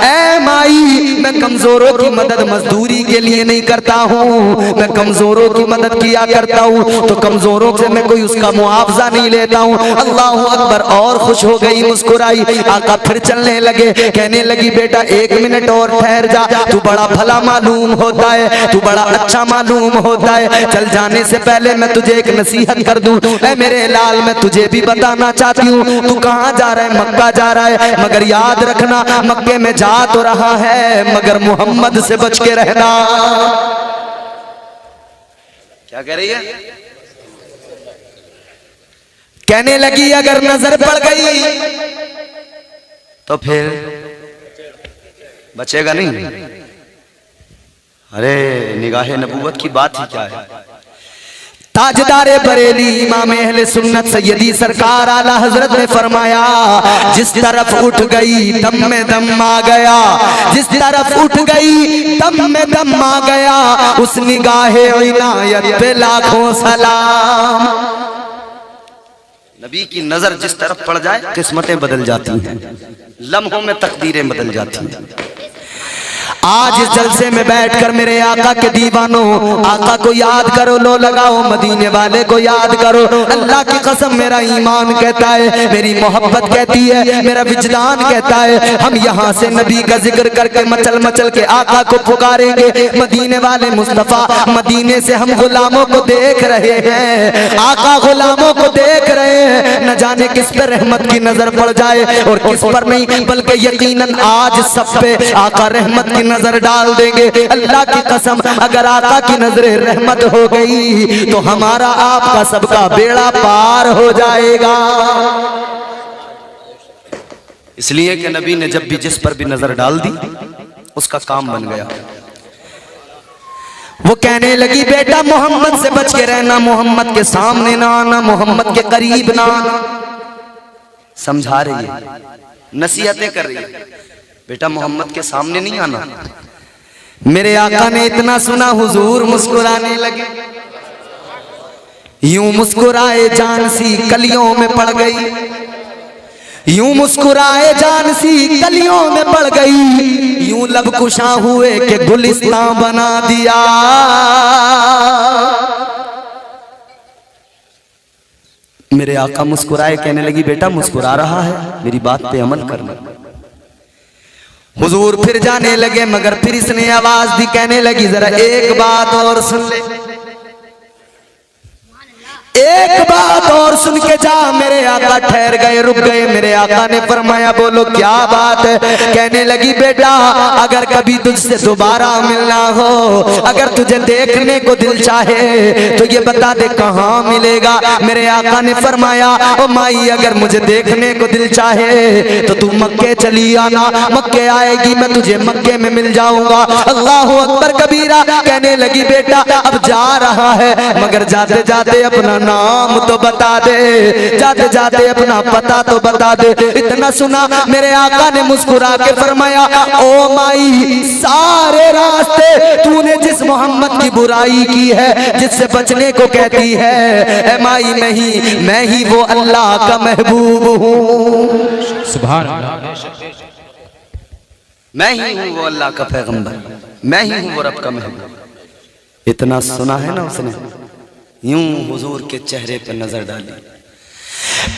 ऐ माई, मैं कमजोरों की मदद मजदूरी के लिए नहीं करता हूँ, मैं कमजोरों की मदद किया करता हूँ, तो कमजोरों से मैं कोई उसका मुआवजा नहीं लेता हूँ। अल्लाह अकबर। और खुश हो गई, मुस्कुराई। आका फिर चलने लगे, कहने लगी बेटा 1 मिनट और ठहर जा, तू बड़ा भला मालूम होता है, तू बड़ा अच्छा मालूम होता है। चल जाने से पहले मैं तुझे एक नसीहत कर दूं, ऐ मेरे लाल, मैं तुझे भी बताना चाहती हूँ। तू कहाँ जा रहा है? मक्का जा रहा है, मगर याद रखना मक्के में जा तो रहा है, मगर मोहम्मद से बच के रहना। क्या कह रही है? कहने लगी अगर नजर पड़ गई तो फिर बचेगा नहीं। अरे निगाहे नबूवत की बात ही क्या है। ताजदारे बरेली इमाम अहले सुन्नत सैयदी सरकार आला हजरत ने फरमाया, जिस तरफ उठ गई दम में दम आ गया, जिस तरफ उठ गई दम में दम आ गया, उस निगाहे इनायत पे लाखों सलाम। नबी की नजर जिस तरफ पड़ जाए किस्मतें बदल जाती हैं, लम्हों में तकदीरें बदल जाती हैं। आज इस जलसे में बैठकर मेरे आका के दीवानों, आका को याद करो, लो लगाओ, मदीने वाले को याद करो। अल्लाह की कसम मेरा ईमान कहता है, मेरी मोहब्बत कहती है, मेरा विजदान कहता है, हम यहाँ से नबी का जिक्र करके मचल मचल के आका को पुकारेंगे। मदीने वाले मुस्तफा, मदीने से हम गुलामों को देख रहे हैं, आका गुलामों को देख रहे हैं, न जाने किस पर रहमत की नजर पड़ जाए और किस पर नहीं, बल्कि यकीनन आज सब पे आका रहमत की नजर डाल देंगे। अल्लाह की कसम, अगर आका की नजरें रहमत हो गई तो हमारा आपका सबका बेड़ा पार हो जाएगा। इसलिए कि नबी ने जब भी जिस पर भी नजर डाल दी उसका काम बन गया। वो कहने लगी बेटा मोहम्मद से बच के रहना, मोहम्मद के सामने ना आना, मोहम्मद के करीब ना आना। समझा रही है, नसीहतें कर रही है, बेटा मोहम्मद के सामने नहीं आना। मेरे आका ने इतना सुना, हुजूर मुस्कुराने लगे। यूं मुस्कुराए जान सी कलियों में पड़ गई, यूं मुस्कुराए जान सी कलियों में पड़ गई, यूं लब कुशा हुए कि गुलिस्तां बना दिया। मेरे आका मुस्कुराए, कहने लगी बेटा मुस्कुरा रहा है, मेरी बात पे अमल करना। हुजूर फिर जाने लगे, मगर फिर इसने आवाज दी, कहने लगी जरा एक बात और सुन ले, एक बात और सुन के जा। मेरे आका ठहर गए, रुक गए। मेरे आका ने फरमाया बोलो क्या बात है? कहने लगी बेटा अगर कभी तुझसे दोबारा मिलना हो, अगर तुझे देखने को दिल चाहे तो ये बता दे कहाँ मिलेगा। मेरे आका ने फरमाया ओ माई अगर मुझे देखने को दिल चाहे तो तू मक्के चली आना, मक्के आएगी मैं तुझे मक्के में मिल जाऊंगा। अल्लाह अकबर कबीरा। कहने लगी बेटा अब जा रहा है मगर जाते जाते अपना नाम तो बता दे, जाते जाते अपना पता तो बता दे। इतना सुना मेरे आका ने मुस्कुरा के फरमाया ओ माई सारे रास्ते तूने जिस मोहम्मद की बुराई की है, जिससे बचने को कहती है, ए माई मैं ही वो अल्लाह का महबूब हूँ। सुभान अल्लाह। मैं ही हूँ वो अल्लाह का पैगंबर, मैं ही हूँ वो रब का महबूब। इतना सुना है ना उसने, यूं हुजूर के चेहरे पर नजर डाली।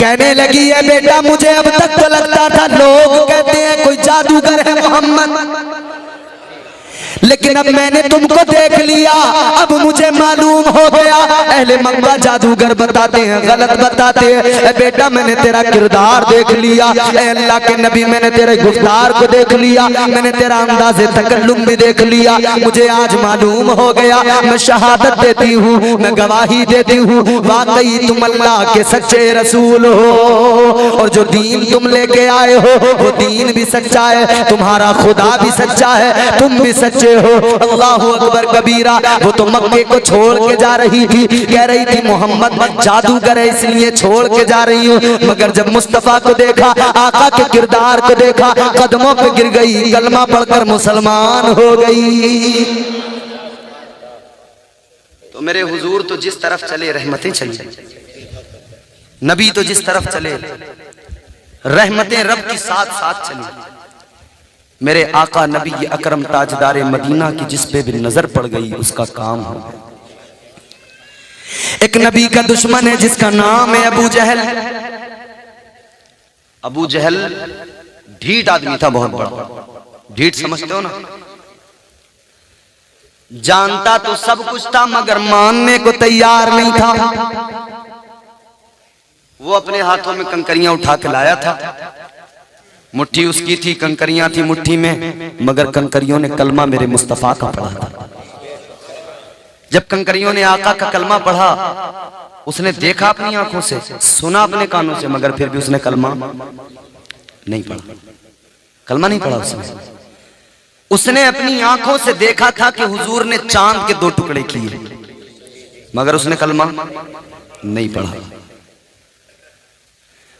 कहने लगी है बेटा मुझे अब तक तो लगता था लोग कहते हैं कोई जादूगर है मोहम्मद, लेकिन अब मैंने तुमको देख लिया, अब मुझे मालूम हो गया अहले मक्का जादूगर बताते हैं, गलत बताते हैं। बेटा मैंने तेरा किरदार देख लिया, अल्लाह के नबी मैंने तेरे गुफ्तार को देख लिया, मैंने तेरा अंदाज़े तकल्लुम भी देख लिया। मुझे आज मालूम हो गया, मैं शहादत देती हूँ, मैं गवाही देती हूँ वाकई तुम अल्लाह के सच्चे रसूल हो, और जो दीन तुम लेके आए हो वो दीन भी सच्चा है, तुम्हारा खुदा भी सच्चा है, तुम भी सच्चे हो। अल्लाह अकबर कबीरा। वो तो मक्के को छोड़ के जा रही थी, कह रही थी मोहम्मद जादूगर है इसलिए छोड़ के जा रही हूँ, मगर जब मुस्तफा को देखा, आका के किरदार को देखा, कदमों पे गिर गई, कलमा पढ़कर मुसलमान हो गई। तो मेरे हुजूर तो जिस तरफ चले रहमतें चली, नबी तो जिस तरफ चले रहमतें रब की साथ साथ चली। मेरे आका नबी अकरम ताजदार मदीना की जिस पे भी नजर पड़ गई उसका काम हो गया। एक नबी का दुश्मन है जिसका नाम है अबू जहल। अबू जहल ढीठ आदमी था, बहुत बड़ा ढीठ, समझते हो ना। जानता तो सब कुछ था मगर मानने को तैयार नहीं था। वो अपने हाथों में कंकरियां उठा के लाया था। मुट्ठी उसकी थी, कंकरियां थी मुट्ठी में, मगर कंकरियों ने कलमा मेरे मुस्तफा का पढ़ा था। जब कंकरियों ने आका का कलमा पढ़ा, उसने देखा अपनी आंखों से, सुना अपने कानों से, मगर फिर भी उसने कलमा नहीं पढ़ा। कलमा नहीं पढ़ा उसने अपनी आंखों से देखा था कि हुजूर ने चांद के 2 टुकड़े किए, मगर उसने कलमा नहीं पढ़ा।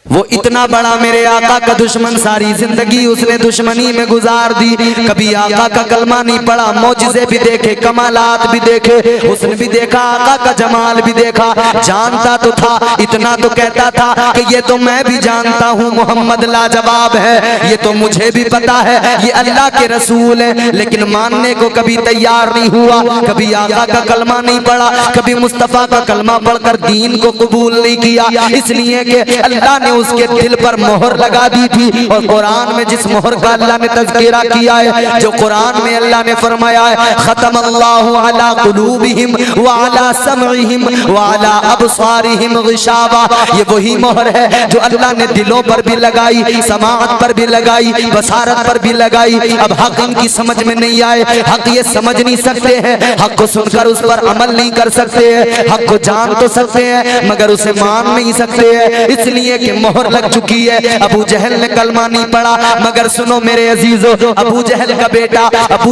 वो इतना बड़ा मेरे आका का दुश्मन, सारी जिंदगी उसने दुश्मनी में गुजार दी। कभी आका का कलमा नहीं पढ़ा। मौजिज़े भी देखे, कमालात भी देखे, उसने भी देखा, आका का जमाल भी देखा। जानता तो था, इतना तो कहता था कि ये तो मैं भी जानता हूँ मोहम्मद लाजवाब है, ये तो मुझे भी पता है ये अल्लाह के रसूल है, लेकिन मानने को कभी तैयार नहीं हुआ। कभी आका का कलमा नहीं पढ़ा, कभी मुस्तफा का कलमा पढ़कर दीन को कबूल नहीं किया, इसलिए कि अल्लाह ने उसके दिल पर मोहर लगा दी थी। और कुरान में जिस मोहर का अल्लाह ने तज़किरा किया है, जो कुरान में अल्लाह ने फरमाया है, खतम अल्लाहु अला कुलूबिहिम व अला समइहिम व अला अबसारिहिम गिशावा, ये वही मोहर है जो अल्लाह ने दिलों पर भी लगाई, समाअत पर भी लगाई, बसारत पर भी लगाई। अब हक इनकी समझ में नहीं आए, हक ये समझ नहीं सकते हैं, हक को सुनकर उस पर अमल नहीं कर सकते हैं, हक को जान तो सकते हैं मगर उसे मान नहीं सकते हैं, इसलिए कि मोहर लग चुकी है। अबू जहल ने कलमा नहीं पढ़ा, मगर सुनो मेरे अजीजों, अबू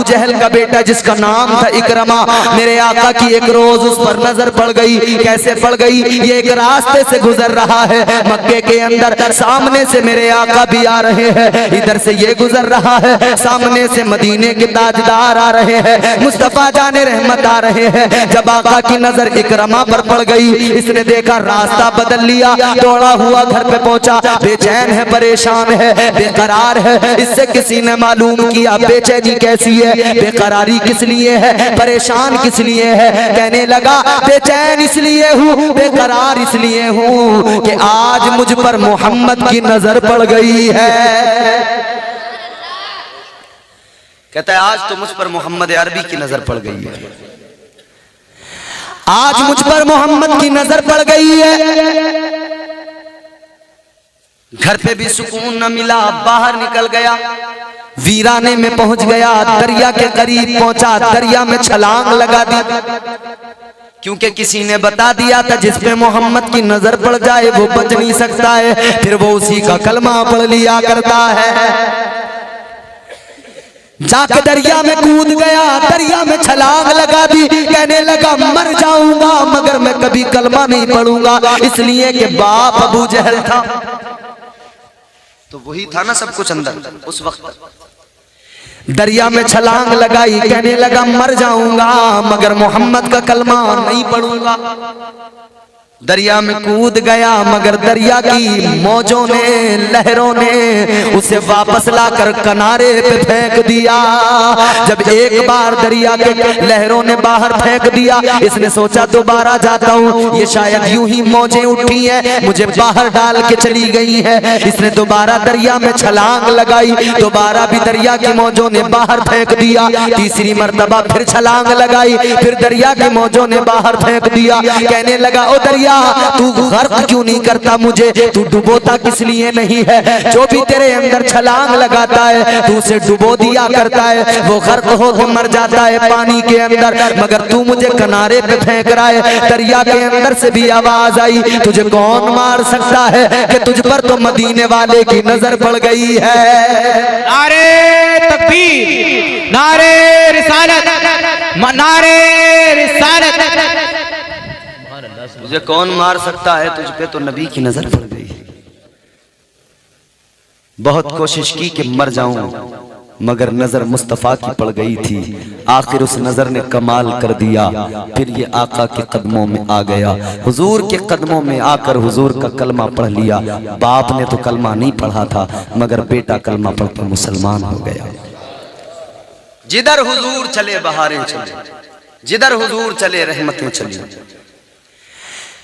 जहल का बेटा जिसका नाम था इकरमा, मेरे आका की एक रोज उस पर नजर पड़ गई। कैसे पड़ गई? ये एक रास्ते से गुजर रहा है मक्के के अंदर, सामने से मेरे आका भी आ रहे हैं, इधर से ये गुजर रहा है, सामने से मदीने के ताजदार आ रहे हैं, मुस्तफा जाने रहमत आ रहे हैं। जब आका की नजर इकरमा पर पड़ गई, इसने देखा रास्ता बदल लिया, दौड़ा हुआ घर पे पहुंचा, बेचैन है, परेशान है, बेकरार है। इससे किसी ने मालूम किया बेचैनी कैसी है, बेकरारी किस लिए है, परेशान किस लिए है। कहने लगा बेचैन इसलिए हूँ, बेकरार इसलिए हूँ कि आज मुझ पर मोहम्मद की नजर पड़ गई है। कहता है आज तो मुझ पर मोहम्मद अरबी की नजर पड़ गई है, आज मुझ पर मोहम्मद की नजर पड़ गई है। घर पे भी सुकून न मिला, बाहर निकल गया, वीराने में पहुंच गया, दरिया के करीब पहुंचा, दरिया में छलांग लगा दी, क्योंकि किसी ने बता दिया था जिस पे मोहम्मद की नजर पड़ जाए वो बच नहीं सकता है, फिर वो उसी का कलमा पढ़ लिया करता है। जाके दरिया में कूद गया, दरिया में छलांग लगा दी, कहने लगा मर जाऊंगा मगर मैं कभी कलमा नहीं पढ़ूंगा, इसलिए कि बाप अबू जहल था, तो वही था ना सब कुछ अंदर उस वक्त। दरिया में छलांग लगाई, कहने लगा मर जाऊंगा मगर मोहम्मद का कलमा नहीं पढ़ूंगा। दरिया में कूद गया मगर दरिया की मौजों ने, लहरों ने उसे वापस लाकर किनारे पे फेंक दिया। जब एक बार दरिया के लहरों ने बाहर फेंक दिया, इसने सोचा दोबारा जाता हूँ, ये शायद यूं ही मौजें उठी हैं, मुझे बाहर डाल के चली गई है। इसने दोबारा दरिया में छलांग लगाई, दोबारा भी दरिया की मौजों ने बाहर फेंक दिया। तीसरी मर्तबा फिर छलांग लगाई, फिर दरिया की मौजों ने बाहर फेंक दिया। कहने लगा ओ दरिया तू गर्क क्यों नहीं करता मुझे, तू डुबोता किस लिए नहीं है, जो भी तेरे अंदर छलांग लगाता है तू उसे डुबो दिया करता है, वो गर्क होकर मर जाता है पानी के अंदर, मगर तू मुझे किनारे पे फेंक रहा है। दरिया के अंदर से भी आवाज आई, तुझे कौन मार सकता है कि तुझ पर तो मदीने वाले की नजर पड़ गई है। नारे तकबीर, नारे रिसालत, नारे रिसालत। तुझे कौन मार सकता है, तुझ पे तो नबी की नजर पड़ गई। बहुत कोशिश की कि मर जाऊं मगर नजर मुस्तफ़ा की पड़ गई थी। आखिर उस नजर ने कमाल कर दिया, फिर ये आका के कदमों में आ गया। हुजूर के कदमों में आकर हुजूर का कलमा पढ़ लिया। बाप ने तो कलमा नहीं पढ़ा था, मगर बेटा कलमा पढ़कर मुसलमान हो गया। जिधर हुजूर चले बहारें चले, जिधर हुजूर चले रहमतें चली।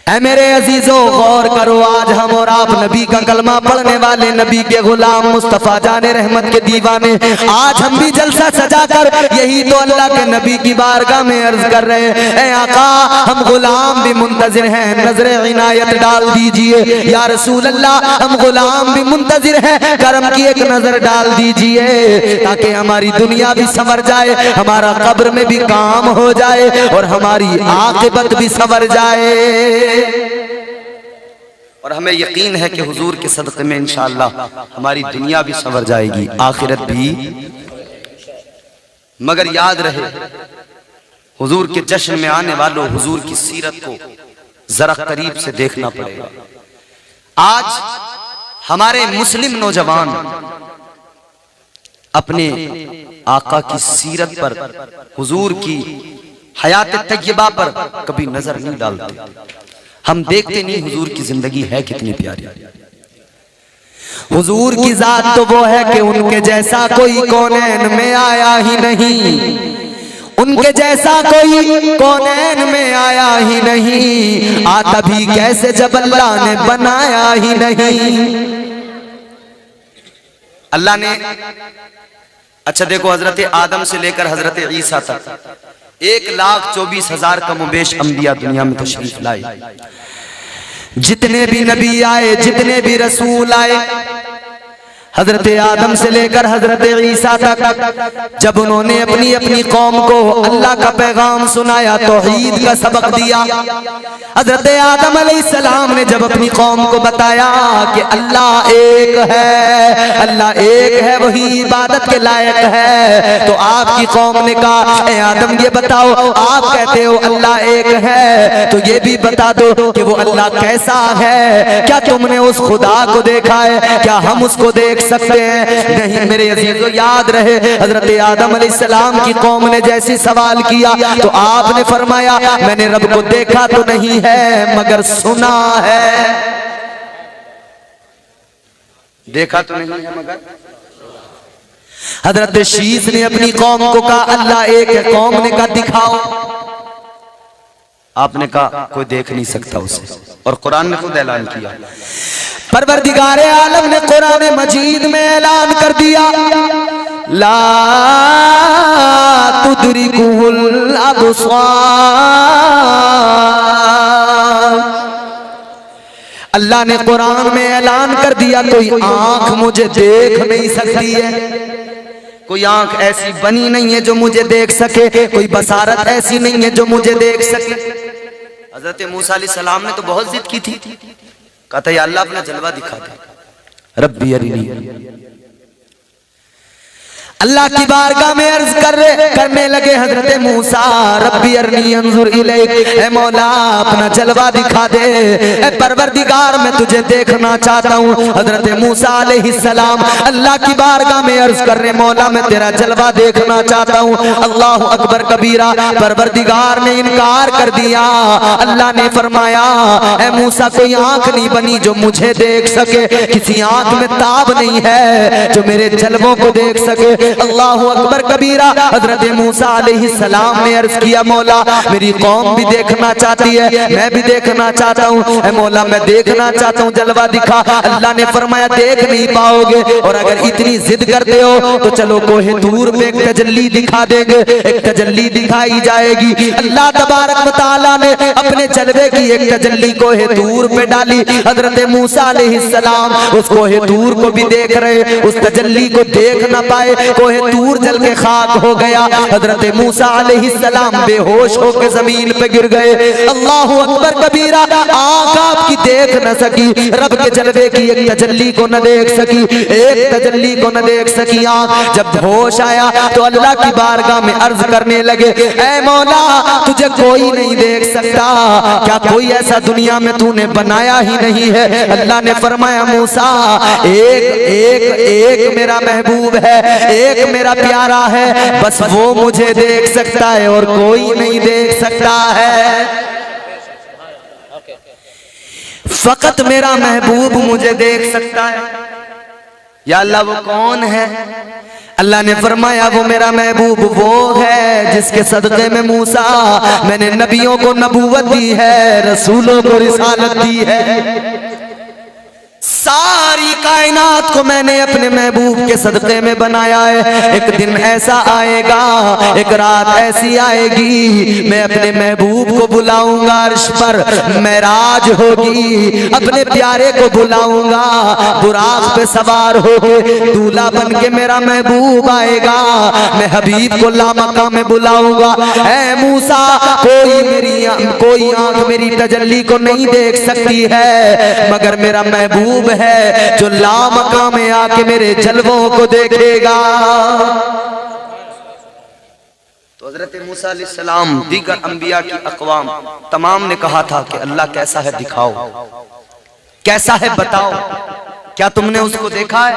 ऐ मेरे अजीजों गौर करो, आज हम और आप नबी का कलमा पढ़ने वाले, नबी के गुलाम, मुस्तफा जाने रहमत के दीवाने, आज हम भी जलसा सजाकर यही तो अल्लाह के नबी की बारगाह में अर्ज कर रहे हैं, ऐ आका हम गुलाम भी मुंतजिर हैं, नजर इनायत डाल दीजिए। या रसूल अल्लाह हम गुलाम भी मुंतजिर हैं, करम की एक नजर डाल दीजिए, ताकि हमारी दुनिया भी संवर जाए, हमारा कब्र में भी काम हो जाए और हमारी आखिरत भी संवर जाए। और हमें यकीन है कि हुजूर के सदक़े में इंशाअल्लाह हमारी दुनिया भी संवर जाएगी, आखिरत भी। मगर याद रहे, हुजूर के जश्न में आने वालों, हुजूर की सीरत को जरा करीब से देखना पड़ेगा। आज हमारे मुस्लिम नौजवान अपने आका की सीरत पर, हुजूर की हयात तय्यबा पर कभी नजर नहीं डालते। हम देखते नहीं हुजूर की जिंदगी है कितनी प्यारी। हुजूर की जात तो वो है कि उनके जैसा कोई कौनैन में आया ही नहीं, उनके जैसा कोई कौनैन में आया ही नहीं, आता भी कैसे जब अल्लाह ने बनाया ही नहीं। अल्लाह ने, अच्छा देखो, हजरत आदम से लेकर हजरत ईसा तक 1,24,000 कम बेश अंबिया दुनिया में तशरीफ लाए। जितने भी नबी आए, जितने भी रसूल आए, हजरत आदम से लेकर हजरत ईसा तक, जब उन्होंने अपनी अपनी कौम को अल्लाह का पैगाम सुनाया, तौहीद का सबक दिया, हजरत आदम अलैहिस्सलाम ने जब अपनी कौम को बताया कि अल्लाह एक है, अल्लाह एक है, वही इबादत के लायक है, तो आपकी कौम ने कहा, ए आदम ये बताओ, आप कहते हो अल्लाह एक है, तो ये भी बता दो कि वो अल्लाह कैसा है, क्या तुमने उस खुदा को देखा है, क्या हम उसको देख सकते हैं? नहीं मेरे अजीजों, याद रहे, हजरत आदम अलैहिस्सलाम की कौम ने जैसे सवाल किया तो आपने फरमाया, मैंने रब को देखा तो नहीं है मगर सुना है। देखा तो नहीं है मगर। हजरत शीस ने अपनी कौम को कहा अल्लाह एक है, कौम ने कहा दिखाओ, आपने कहा कोई देख नहीं सकता उसे, और कुरान ने खुद ऐलान किया, परवरदिगारे आलम ने कुरान मजीद में ऐलान कर दिया, ला तुदरिकुहुल अबसार, अल्लाह ने कुरान में ऐलान कर दिया, कोई आंख मुझे देख नहीं सकती है, कोई आंख ऐसी बनी नहीं है जो मुझे देख सके, कोई बसारत ऐसी नहीं है जो मुझे देख सके। हजरत मूसा अलैहिस्सलाम ने तो बहुत जिद की थी, कहता है अल्लाह अपना जलवा दिखा दे, रब्बी अरिनी। अल्लाह की बारगाह में अर्ज करने लगे हजरत मूसा, रब्बी अरनी अंजुर इलैक, ऐ मौला अपना जलवा दिखा दे, ऐ परवरदिगार मैं तुझे देखना चाहता हूँ। हजरत मूसा अलैहिस्सलाम अल्लाह की बारगाह में अर्ज कर रहे, मौला मैं तेरा जलवा देखना चाहता हूँ। अल्लाह अकबर कबीरा, परवरदिगार ने इनकार कर दिया। अल्लाह ने फरमाया, ऐ मूसा कोई आंख नहीं बनी जो मुझे देख सके, किसी आंख में ताब नहीं है जो मेरे जलवों को देख सके। अल्लाह अकबर कबीरा। हजरत मूसा अलैहिस्सलाम ने अर्ज किया, मौला मेरी कौम भी देखना चाहती है, मैं भी देखना चाहता हूँ, ऐ मौला मैं देखना चाहता हूँ, जलवा दिखा। अल्लाह ने फरमाया देख नहीं पाओगे, और अगर इतनी जिद करते हो तो चलो कोहे तूर पे एक तजल्ली दिखा देंगे, एक तजल्ली दिखाई जाएगी। अल्लाह तबारक व तआला ने अपने जलवे की एक तजल्ली कोहे तूर पे डाली। हजरत मूसा अलैहिस्सलाम उस कोहे तूर को भी देख रहे, उस तजल्ली को देख ना पाए, कोहे तूर जल के खाक हो गया। हजरत मूसा अलैहिस्सलाम बेहोश होकर जमीन पे गिर गए। अल्लाह अकबर कबीरा, आंख आपकी देख न सकी, रब के जलवे की एक तजल्ली को न देख सकी, एक तजल्ली को न देख सकी आंख। जब होश आया तो अल्लाह की बारगाह में अर्ज करने लगे, ऐ मौला तुझे कोई नहीं देख सकता, क्या कोई ऐसा दुनिया में तूने बनाया ही नहीं है? अल्लाह ने फरमाया मूसा एक एक एक मेरा महबूब है, एक मेरा प्यारा है, बस वो मुझे देख सकता है और कोई नहीं देख सकता है। फकत मेरा महबूब मुझे देख सकता है। या अल्लाह वो कौन है? अल्लाह ने फरमाया वो मेरा महबूब वो है जिसके सदक़े में मूसा मैंने नबियों को नबूवत दी है, रसूलों को रिसालत दी है। सारी कायनात को मैंने अपने महबूब के सदक़े में बनाया है। एक दिन ऐसा आएगा, एक रात ऐसी आएगी, मैं अपने महबूब को बुलाऊंगा, अर्श पर मेराज होगी, अपने प्यारे को बुलाऊंगा, बुराक पे सवार होके दूल्हा बन के मेरा महबूब आएगा। मैं हबीब को लामका में बुलाऊंगा, ऐ मूसा कोई आंख मेरी तजल्ली को नहीं देख सकती है, मगर मेरा महबूब है जो लामका में आके मेरे जलवों को देखेगा। तो हजरत मूसा अलैहिस्सलाम दीगर अंबिया की अक़वाम तमाम ने कहा था कि अल्लाह कैसा है दिखाओ, कैसा है बताओ, क्या तुमने उसको देखा है?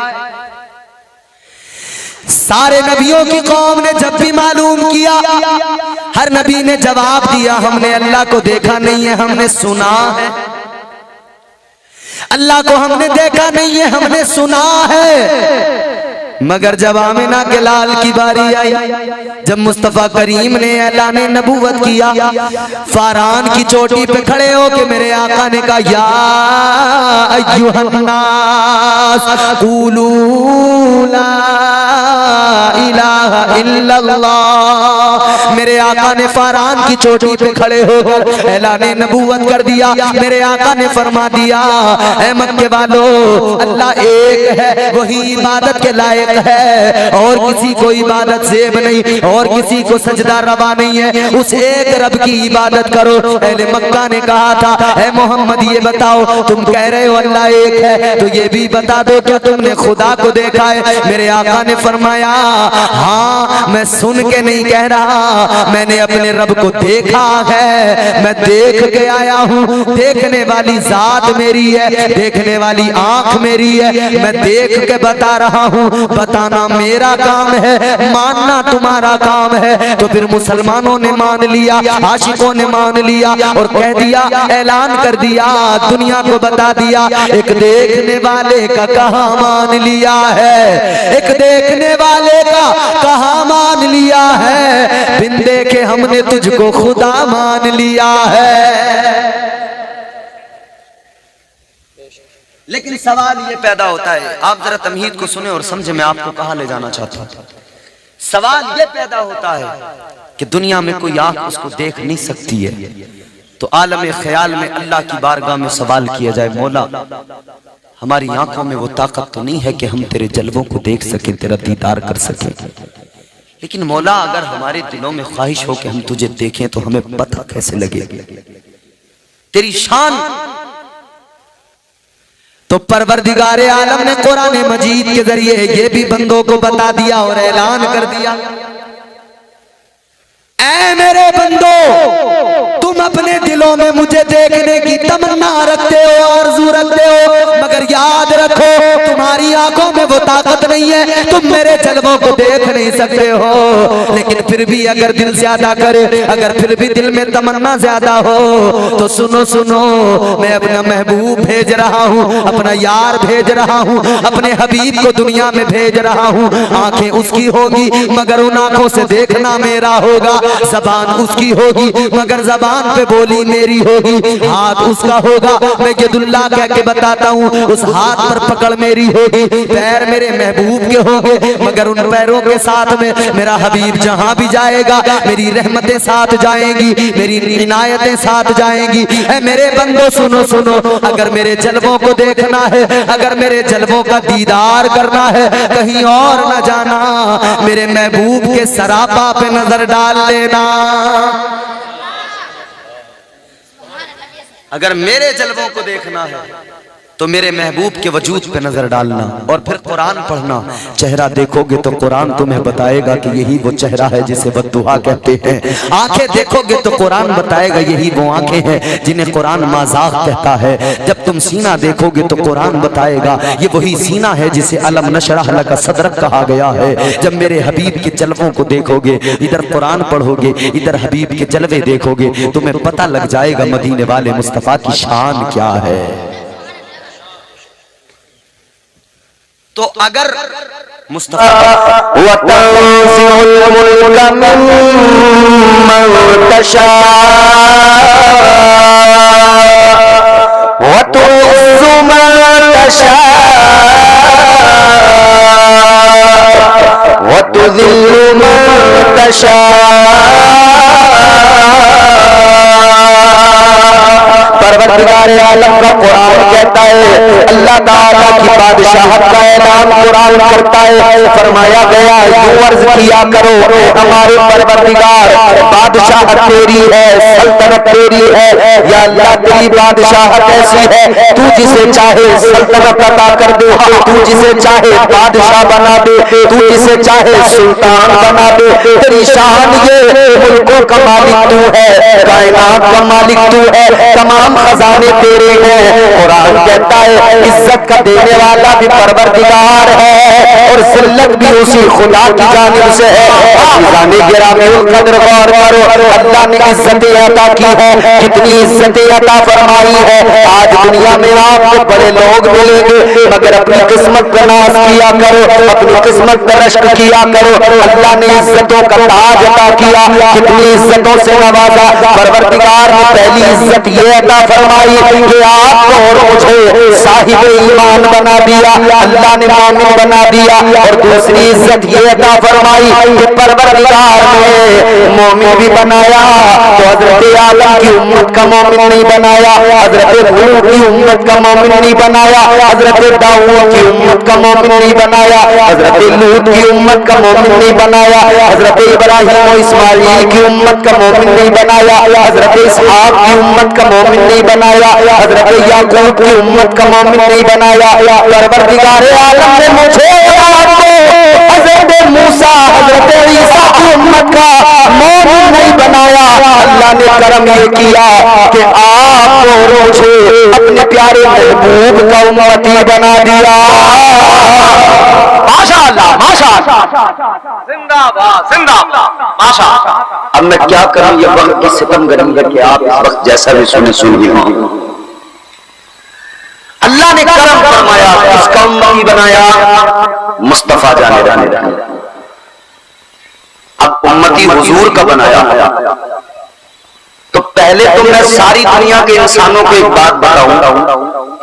सारे नबियों की कौम ने जब भी मालूम किया, हर नबी ने जवाब दिया हमने अल्लाह को देखा नहीं है, हमने सुना है। अल्लाह को हमने देखा नहीं है, हमने सुना है। मगर जब आमिना के लाल की बारी आई, जब मुस्तफा करीम ने ऐलान नबूवत किया, फारान की चोटी पे खड़े होके मेरे आका ने कहा या अय्युहन्नास क़ूलू ला इलाहा इल्लल्लाह। मेरे आका ने फारान की चोटी पे खड़े होकर ऐलान नबूवत कर दिया। मेरे आका ने फरमा दिया ऐ मक्के वालों, अल्लाह एक है, वही इबादत के लायक है, और किसी को इबादत जेब नहीं, और किसी को सजदा रवा नहीं है, उस एक रब की इबादत करो। अहले मक्का ने कहा था ऐ मोहम्मद ये बताओ, तुम कह रहे हो अल्लाह एक है, तो ये भी बता दो क्या तुमने खुदा को देखा है? मेरे आका ने फरमाया हाँ, मैं सुन के नहीं कह रहा, मैंने अपने रब को देखा है, मैं देख के आया हूँ। देखने वाली जात मेरी है, देखने वाली आंख मेरी है, मैं देख के बता रहा हूँ। बताना मेरा काम है, मानना तुम्हारा काम है। तो फिर मुसलमानों ने मान लिया, आशिकों ने मान लिया और कह दिया, ऐलान कर दिया, दुनिया को बता दिया, एक देखने वाले का कहा मान लिया है, एक देखने वाले का कहा मान लिया है, बिन देखे हमने तुझको खुदा मान लिया है। लेकिन सवाल ये पैदा होता है, आप जरा तमहीद को सुने और समझे मैं आपको कहां ले जाना चाहता हूं। सवाल ये पैदा होता है कि दुनिया में कोई आंख उसको देख नहीं सकती है, तो आलम ख्याल में अल्लाह की बारगाह में सवाल किया जाए, मौला हमारी आंखों में वो ताकत तो नहीं है कि हम तेरे जलवों को देख सकें, तेरा दीदार कर सकें, लेकिन मौला अगर हमारे दिलों में ख्वाहिश हो कि हम तुझे देखें तो हमें पता कैसे लगे तेरी शान। तो परवरदिगारे आलम ने कुरान मजीद के जरिए ये भी बंदों को बता दिया और ऐलान कर दिया, ऐ मेरे बंदो, तुम अपने दिलों में मुझे देखने की तमन्ना रखते हो, आरज़ू रखते हो, मगर याद रखो तुम्हारी आंखों में वो ताकत नहीं है, तुम मेरे जलवों को देख नहीं सकते हो। लेकिन फिर भी अगर दिल ज्यादा करे, अगर फिर भी दिल में तमन्ना ज्यादा हो, तो सुनो सुनो, मैं अपना महबूब भेज रहा हूँ, अपना यार भेज रहा हूँ, अपने हबीब को दुनिया में भेज रहा हूँ। आंखें उसकी होगी मगर उन आंखों से देखना मेरा होगा, जबान उसकी होगी मगर जबान पे बोली मेरी होगी, हाथ उसका होगा, मैं यदुल्लाह कह के बताता हूँ, उस हाथ पर पकड़ मेरी होगी, पैर मेरे महबूब के होंगे मगर उन पैरों के साथ में मेरा हबीब जहां भी जाएगा मेरी रहमतें साथ जाएंगी, मेरी इनायतें साथ जाएंगी। ऐ मेरे बंदो सुनो सुनो, अगर मेरे जलवों को देखना है, अगर मेरे जलवों का दीदार करना है, कहीं और न जाना, मेरे महबूब के सरापा पे नजर डाल लेना। अगर मेरे जलवों को देखना है तो मेरे महबूब के वजूद पे नजर डालना और फिर कुरान पढ़ना। चेहरा देखोगे तो कुरान तुम्हें बताएगा कि यही वो चेहरा है जिसे बद्दुआ कहते हैं। आंखें देखोगे तो कुरान बताएगा यही वो आंखें हैं जिन्हें कुरान मजाक कहता है। जब तुम सीना देखोगे तो कुरान बताएगा ये वही सीना है जिसे अलम नशरह लका सदरक कहा गया है। जब मेरे हबीब के जलवों को देखोगे, इधर कुरान पढ़ोगे, इधर हबीब के जलवे देखोगे, तुम्हें पता लग जाएगा मदीने वाले मुस्तफा की शान क्या है। तो अगर मुस्तफा परवरदिगार आलम का कुरान कहता है, अल्लाह ताला की बादशाहत का ऐलान कुरान करता है। फरमाया गया यूं अर्ज किया करो हमारे परवरदिगार बादशाहत तेरी है, सल्तनत तेरी है। या अल्लाह तेरी बादशाहत ऐसी है तू जिसे चाहे सल्तनत अता कर दे, तू जिसे चाहे बादशाह बना दे, तू जिसे चाहे सुल्तान बना दे। तेरी शान ये मुल्कों का मालिक तू है, कायनात का मालिक तू है, तमाम खजाने तेरे हैं। कुरान कहता है इज्जत का देने वाला भी परवरदिगार है और जिल्लत भी उसी खुदा की जानिब से है। जाने गिरामी कदर गौर करो, अल्लाह ने इज्जतें अता की है, कितनी इज्जतें अता फरमाई है। आज दुनिया में आपको बड़े लोग मिलेंगे मगर अपनी किस्मत का नाश किया करो, अपनी किस्मत का रश्क किया करो। अल्लाह ने इज्जतों का ताज अता किया, कितनी इज्जतों से नवाजा। परवरदिगार ने पहली इज्जत ये अता फरमाई कि आपको और मुझे साहिब ईमान बना दिया, अल्लाह ने मोमिन बना दिया। और दूसरी इज्जत ये अता फरमाई कि परवरदिगार ने मोमिन भी बनाया तो हजरत आदम की उम्मत का मोमिन नहीं बनाया, हजरत नूह की उम्मत का मोमिन नहीं बनाया, हजरत दाऊद की उम्मत का मोमिन नहीं बनाया, हजरत लूत की उम्मत का मोमिन नहीं बनाया, हजरत इब्राहिम और इस्माइल की उम्मत का मोमिन नहीं बनाया, हजरत इसहाक की उम्मत का मोमिन नहीं बनाया, हजरत याकूब की उम्मत का मोमिन नहीं बनाया। परवरदिगार आलम ने मुझे हजरत मूसा हजरत ईसा की उम्मत का मोमिन नहीं बनाया। अल्लाह ने करम ये किया कि आपको मुझे अपने प्यारे महबूब का उम्मती बना दिया। माशाअल्लाह माशाअल्लाह, जिंदाबाद जिंदाबाद माशाअल्लाह। अब मैं क्या करूं, ये वक्त की सितमगरी है कि आप इस वक्त जैसा भी सुन ही हो। अल्लाह ने करम फरमाया, उसका उम्मती बनाया, मुस्तफा जाने रहने। अब उम्मती हुजूर का बनाया। तो पहले तो मैं सारी दुनिया के इंसानों को एक बात बताऊं,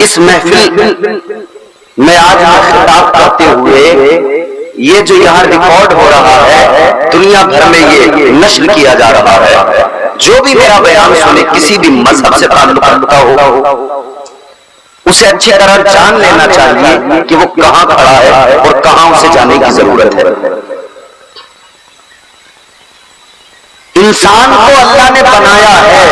इस महफिल में आज मैं खिताब करते हुए ये जो यहाँ रिकॉर्ड हो रहा है, दुनिया भर में ये नश्र किया जा रहा है। जो भी मेरा बयान सुने, किसी भी मजहब से ताल्लुक रखता हो, उसे अच्छी तरह जान लेना चाहिए कि वो कहां खड़ा है और कहां उसे जाने की जरूरत है। इंसान को अल्लाह ने बनाया है,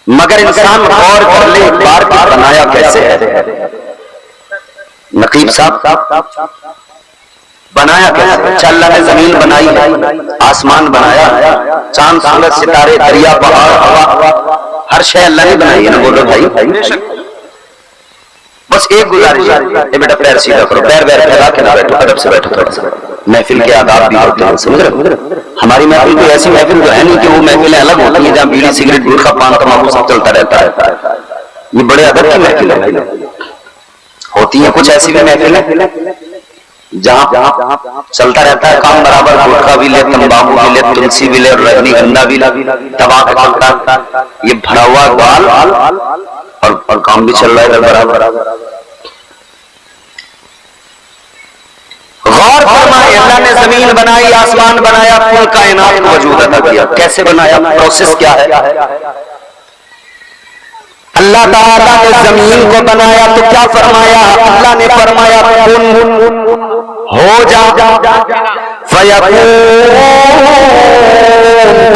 मगर इंसान गौर कर ले एक बार कि बनाया कैसे है। नकीब साहब बनाया कैसे? अल्लाह ने जमीन बनाई है, आसमान बनाया, चांद सूरज सितारे दरिया पहाड़ हवा, हर शय अल्लाह ने बनाई है ना। बोलो भाई, बस एक गुजारिश है, बेटा पैर सीधा करो, पैर वैर फैला के ना बैठो, अदब से बैठो। थोड़ा सा महफिल के आदाब भी होते हैं, समझ रहे हो। हमारी महफिल कोई ऐसी महफिल तो है नहीं कि वो महफिलें अलग होती हैं जहाँ बीड़ी सिगरेट गुटखा पान तंबाकू सब चलता रहता है। ये बड़े अदब की महफिल है। होती है कुछ ऐसी भी महफिलें जहाँ चलता रहता है काम बराबर, गुटखा भी ले, तंबाकू भी ले, तुलसी भी ले, रजनीगंधा भी तबाक चलता, ये भरा हुआ बाल और काम भी चल रहा है बराबर। गौर फरमाए, अल्लाह ने जमीन बनाई, आसमान बनाया, कुल कायनात को वजूद अता किया। कैसे बनाया, प्रोसेस क्या है? अल्लाह ताला ने जमीन को बनाया तो क्या फरमाया? अल्लाह ने फरमाया कुन हो जा, फयकून,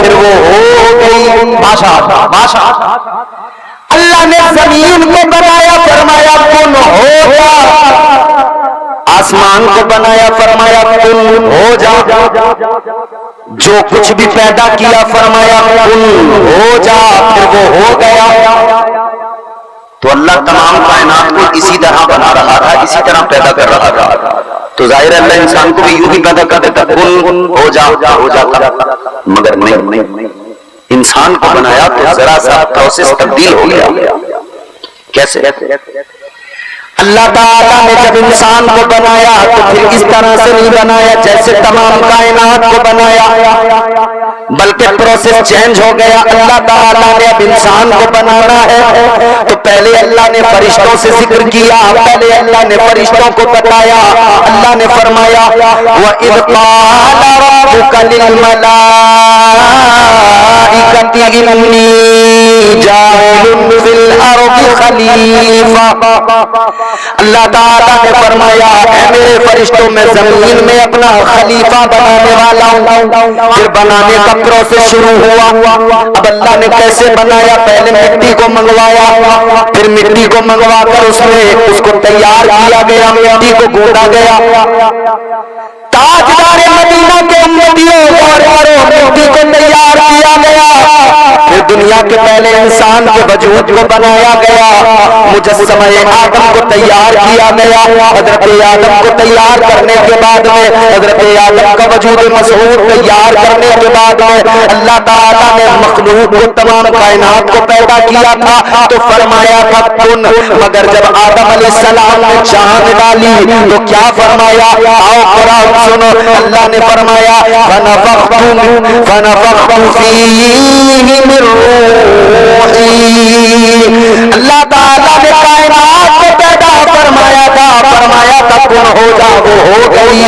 फिर वो हो गई। माशाअल्लाह माशाअल्लाह। अल्लाह ने जमीन को बनाया, फरमाया कुन हो जा। आसमान को बनाया, फरमाया कुन हो जा। जो कुछ भी पैदा किया, फरमाया कुन हो जा, फिर वो हो गया। तो अल्लाह तमाम कायनात को इसी तरह बना रहा था, इसी तरह पैदा कर रहा था। तो जाहिर है अल्लाह इंसान को भी यूं ही पैदा कर देता, कुन हो जा, हो जाता। मगर नहीं, इंसान को बनाया तो जरा सा प्रोसेस तब्दील हो गया। कैसे? अल्लाह ताला ने जब इंसान को बनाया तो फिर इस तरह से नहीं बनाया जैसे तमाम कायनात को बनाया, बल्कि प्रोसेस चेंज हो गया। अल्लाह ताला ने अब इंसान को बनाना है तो पहले अल्लाह ने फरिश्तों से जिक्र किया, पहले अल्लाह ने फरिश्तों को बताया। अल्लाह ने फरमाया वइज़ क़ाला रब्बुका लिल मलाइकति इन्नी जाइलुन फिल अर्दि खलीफा। अल्लाह ताला ने फरमाया ऐ मेरे फरिश्तों में जमीन में अपना खलीफा बनाने वाला हूं। फिर बनाने का प्रोसेस शुरू हुआ। अब अल्लाह ने कैसे बनाया? पहले मिट्टी को मंगवाया, फिर मिट्टी को मंगवा कर उसको तैयार किया गया, मिट्टी को गूंदा गया। ताजदार मदीना के उम्मतियों और मिट्टी को तैयार किया गया। फिर दुनिया के पहले इंसान के वजूद को बनाया गया, मुजस्समा आदम को तैयार किया गया। हजरत आदम को तैयार करने के बाद में, हजरत आदम का वजूद मसऊद तैयार करने के बाद में अल्लाह ताला ने मखलूक को, तमाम कायनात को पैदा किया था तो फरमाया था कुन। मगर जब आदम अलैहिस्सलाम ने चांद डाली तो क्या फरमाया? आओ कुरान सुनो। अल्लाह ने फरमाया फनफ़ख़्तु फ़ीही मिन रूही। अल्लाह ताला ने कायनात को पैदा फरमाया था कुन हो जा, वो हो गई।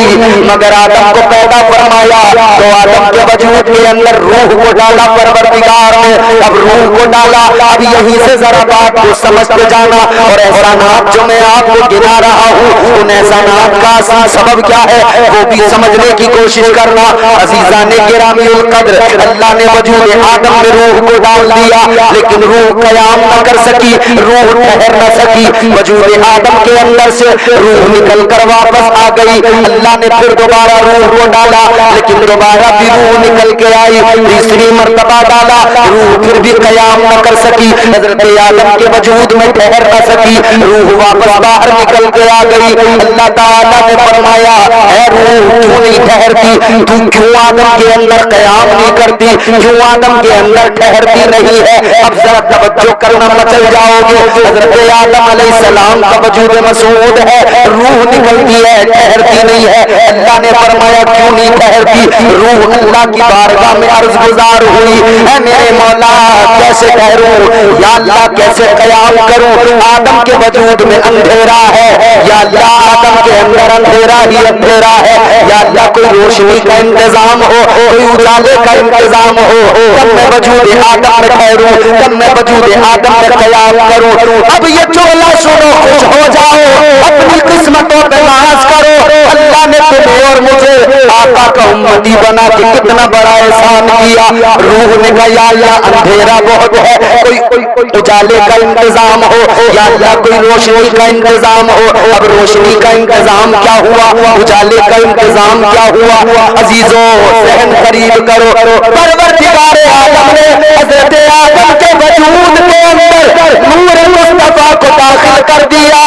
मगर आदम को पैदा फरमाया तो आदम के वजूद के अंदर रूह को डाला परवरदिगार ने। अब रूह को डाला। अब यहीं से जरा बात को समझते जाना और एहसानात जो मैं आपको गिना रहा हूँ उन एहसानात का सबब क्या है वो भी समझने की कोशिश करना। अज़ीज़ाने गिरामीउल क़द्र, अल्लाह ने वजूद आदम में रूह को डाल दिया, लेकिन रूह क़याम न कर सकी, रूह ठहर न सकी। वजूद आदम के अंदर से रूह निकल कर वापस आ गई। अल्लाह ने फिर दोबारा रूह को डाला, लेकिन दोबारा भी रूह निकल के आई। तीसरी मर्तबा डाला, रूह फिर भी क़याम न कर सकी, हज़रत आदम के वजूद में ठहर न सकी, रूह वापस बाहर निकल के आ गई। अल्लाह ताला ने फरमाया है रूह क्यों नहीं ठहरती? तू क्यों आदम के अंदर क़याम नहीं करती? क्यों आदम के अंदर ठहरती नहीं है? अब जरा तवज्जो करना, मचल जाओगे। हज़रत आदम अलैहिस्सलाम का वजूद मसऊद है, रूह निकलती है, ठहरती नहीं है। अल्लाह ने फरमाया क्यों नहीं ठहरती? रूह अल्लाह की बारगाह में अर्ज़ गुजार हुई है मेरे मौला कैसे ठहरूं? या अल्लाह कैसे क़याम करूं? आदम के वजूद में अंधेरा है, या अल्लाह आदम के अंदर अंधेरा ही अंधेरा है। या अल्लाह कोई रोशनी का इंतजाम हो, कोई उजाले का इंतजाम हो, तब मैं वजूद आदम में ठहरूं, तब मैं वजूद आदम में क़याम करूं। अब ये चोला सुनो, खुश हो जाओ, अपनी किस्मतों पे नाज करो। अल्लाह ने तुम्हें और मुझे आका का उम्मती बना के कितना बड़ा एहसान किया। रूह ने कहा या अल्लाह अंधेरा बहुत है, कोई उजाले का इंतजाम हो, या अल्लाह कोई रोशनी का इंतजाम हो। अब रोशनी का इंतजाम क्या हुआ? उजाले का इंतजाम क्या हुआ? अजीजों सहन करीब करो। परवरदिगार आलम ने हज़रत आदम के वजूद के अंदर नूर मुस्तफा को दाखिल कर दिया।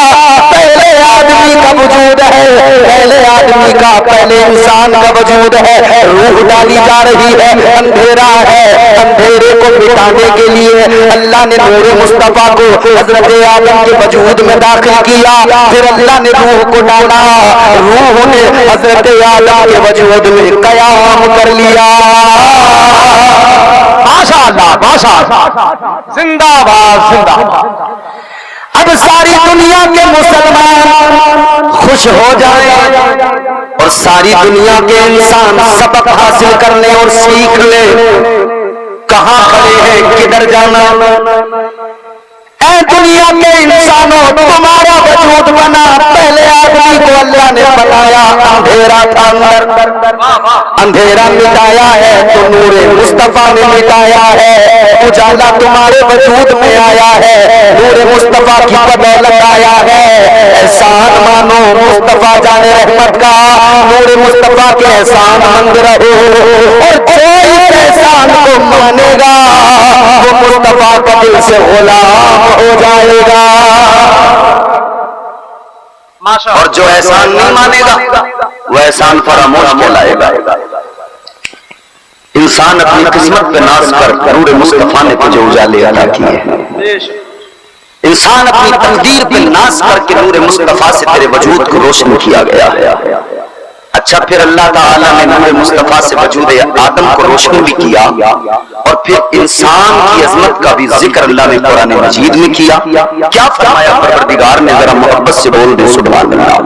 पहले आदमी का वजूद है, पहले आदमी का, पहले इंसान का वजूद है। रूह डाली जा रही है, अंधेरा है, अंधेरे को मिटाने के लिए अल्लाह ने नूर मुस्तफा को हज़रत आदम के वजूद में दाखिल किया। फिर अल्लाह ने रूह को डाला, रूह ने हज़रत आदम के वजूद में क़याम कर लिया। माशाअल्लाह, माशाअल्लाह, जिंदाबाद, जिंदाबाद। अब सारी दुनिया के मुसलमान खुश हो जाएं और सारी दुनिया के इंसान सबक हासिल कर ले और सीख ले। कहां खड़े हैं, किधर जाना? ऐ दुनिया के इंसानों तुम्हारा वजूद बना, पहले आदमी को अल्लाह ने बनाया, अंधेरा था अंदर, अंधेरा मिटाया है तो नूरे मुस्तफा ने मिटाया है, उजाला तुम्हारे वजूद में आया है, नूरे मुस्तफा की बदौलत आया है। एहसान मानो मुस्तफा जाने रहमत का, नूरे मुस्तफा के एहसान मंद रहो, और कोई एहसान को मानेगा वो मुस्तफा का दिल से गुलाम हो जाएगा, और जो एहसान नहीं मानेगा वो एहसान फरामोश कहलाएगा। इंसान अपनी किस्मत पे नाज कर नूरे मुस्तफा ने तुझे उजाले अता किए, इंसान अपनी तकदीर पे नाज करके नूरे मुस्तफा से तेरे वजूद को रोशन किया गया है। अच्छा, फिर अल्लाह ताला ने नूरे मुस्तफा से वजूद आदम को रोशन भी किया, और फिर इंसान की अजमत का भी जिक्र अल्लाह ने कुरान मजीद में किया। क्या फरमाया परवरदिगार ने, जरा मोहब्बत से बोल दे सुभान अल्लाह।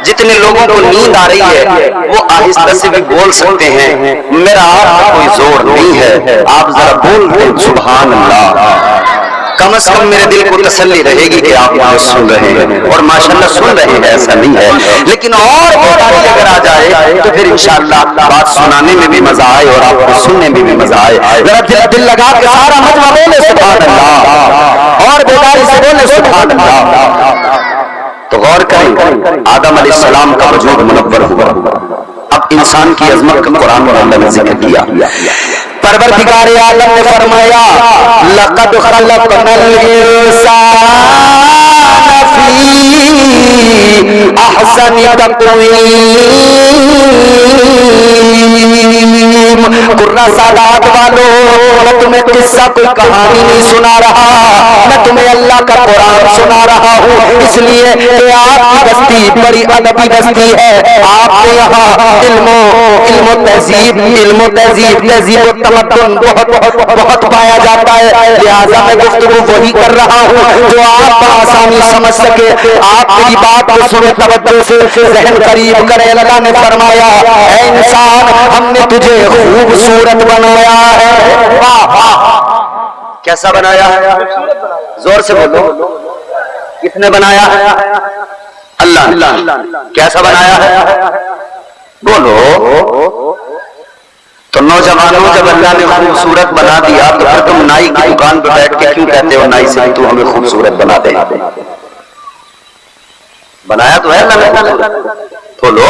जितने लोगों को नींद आ रही है वो आहिस्ता से भी बोल सकते हैं, मेरा आप पर कोई जोर नहीं है, आप जरा बोल दे सुभान अल्लाह। कम से कम मेरे दिल को तसल्ली रहेगी कि आप मुझे सुन रहे हैं, और माशाल्लाह सुन रहे हैं, ऐसा नहीं है। लेकिन और बेदारी अगर आ जाए तो फिर इंशाअल्लाह बात सुनाने में भी मजा आए और आपको सुनने में भी मजा आए। जरा दिल लगा के सारा मजमा बोले सुभान अल्लाह, और बेदारी से बोले सुभान अल्लाह। तो गौर करें, आदम अलैहिस्सलाम का वजूद मुनव्वर हुआ, अब इंसान की अजमत का कुरान और अल्लाह ने जिक्र किया। परवरदिगार आलम ने फरमाया, लक़द खलक़नल इंसाना फी अहसनि तक़वीम। कुर्रा सादात वालों, मैं तुम्हें किस्सा कोई कहानी नहीं सुना रहा, मैं तुम्हें अल्लाह का कुरान सुना रहा हूँ, इसलिए कि आपकी बस्ती बड़ी अदबी बस्ती है। आपके यहाँ इल्मो तहजीब तमद्दुन बहुत पाया जाता है, लिहाजा मैं गुफ्तगू वही कर रहा हूँ जो आप आसानी समझ सके। आप मेरी बात को सुने तवज्जो से, ज़हन करीब करे। अल्लाह ने फरमाया, ऐ इंसान, हमने तुझे खूबसूरत बनाया है। वाह वाह, कैसा बनाया है? जोर से बोलो, किसने बनाया है? अल्लाह। कैसा बनाया है? बोलो। तो नौजवानों, जब अल्लाह ने खूबसूरत बना दिया तो फिर तुम नाई की दुकान पर बैठ के क्यों कहते हो नाई से तू हमें खूबसूरत बना दे? बनाया तो है अल्लाह ने। बोलो,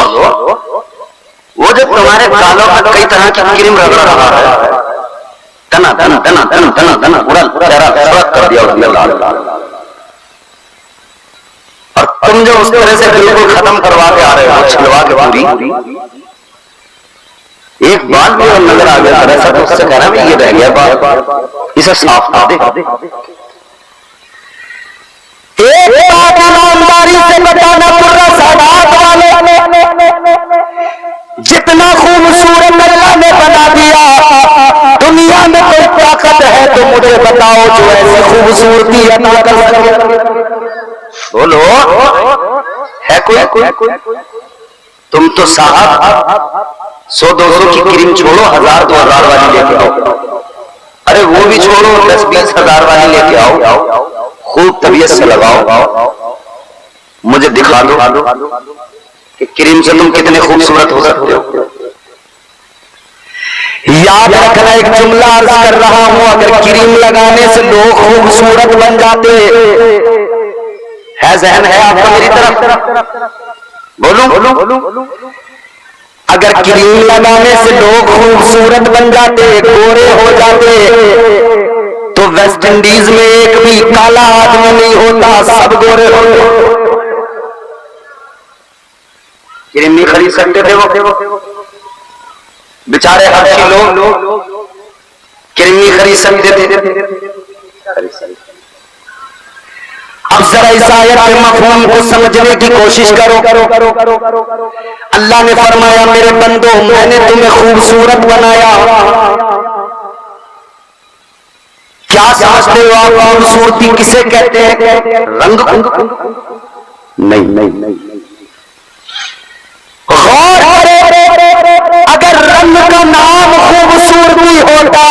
वो जब तुम्हारे गालों पर कई तरह की क्रीम रगड़ रहा है, तना तना तना तना तना तना उड़ल चेहरा सड़क कर दिया उसने लाल, और तुम जो उस तरह से बिल्कुल खत्म करवा के आ रहे हो, छिलवा के पूरी, एक बात भी नजर आ गया ऐसा, तो उससे कहना भी ये रह गया बात, इसे साफ कर दे। एक बात ईमानदारी से बताना, पूरा सादात वाले, जितना खूबसूरत अल्लाह ने बना दिया, दुनिया में कोई ताकत है तो मुझे बताओ जो ऐसी खूबसूरती अता कर सके? बोलो, है कोई? तुम तो साहब 100-200 की क्रीम छोड़ो, 1000-2000 वाली लेके आओ। अरे वो भी छोड़ो, 10-20 हजार वाली लेके आओ, खूब तबीयत से लगाओ, मुझे दिखा दो कि क्रीम से तुम कितने खूबसूरत हो सकते हो। याद रखना, एक जुमला अर्ज कर रहा हूं, अगर क्रीम लगाने से लोग खूबसूरत बन जाते, है जहन है आपका मेरी तरफ? बोलूं? अगर क्रीम लगाने से लोग खूबसूरत बन जाते, गोरे हो जाते, तो वेस्ट इंडीज में एक भी काला आदमी नहीं होता, सब गोरे होते। क्रीम नहीं खरीद सकते थे वो बेचारे हबशी लोग, क्रीम नहीं खरीद सकते थे। अब जरा इस आयत के मफ़हूम को समझने की कोशिश करो। अल्लाह ने फरमाया, मेरे बंदो, मैंने तुम्हें खूबसूरत बनाया। क्या समझते हो आप खूबसूरती किसे कहते हैं? रंग? नहीं। गौर करो, अगर रंग का नाम खूबसूरती होता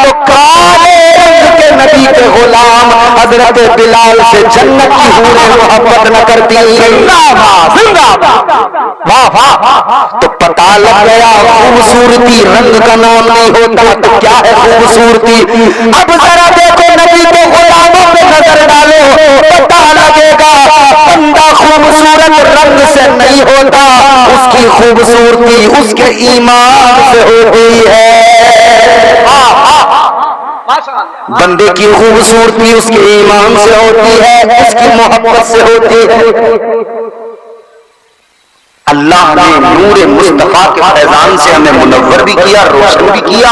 तो काले रंग के नबी के गुलाम हजरत बिलाल से जन्नत की हूरें मोहब्बत न करती। जिंदाबाद जिंदाबाद, वाह वाह। तो पता लग गया खूबसूरती रंग का नाम नहीं होता तो क्या है खूबसूरती। अब जरा देखो नबी के गुलामों पे नजर डालो, पता लगेगा बंदा खूबसूरत रंग से नहीं होता, उसकी खूबसूरती उसके ईमान से होती है। बंदे की खूबसूरती उसके ईमान से होती है, उसकी मोहब्बत से होती है। अल्लाह ने नूरे मुस्तफा के फैजान से हमें मुनव्वर भी किया, रोशन भी किया,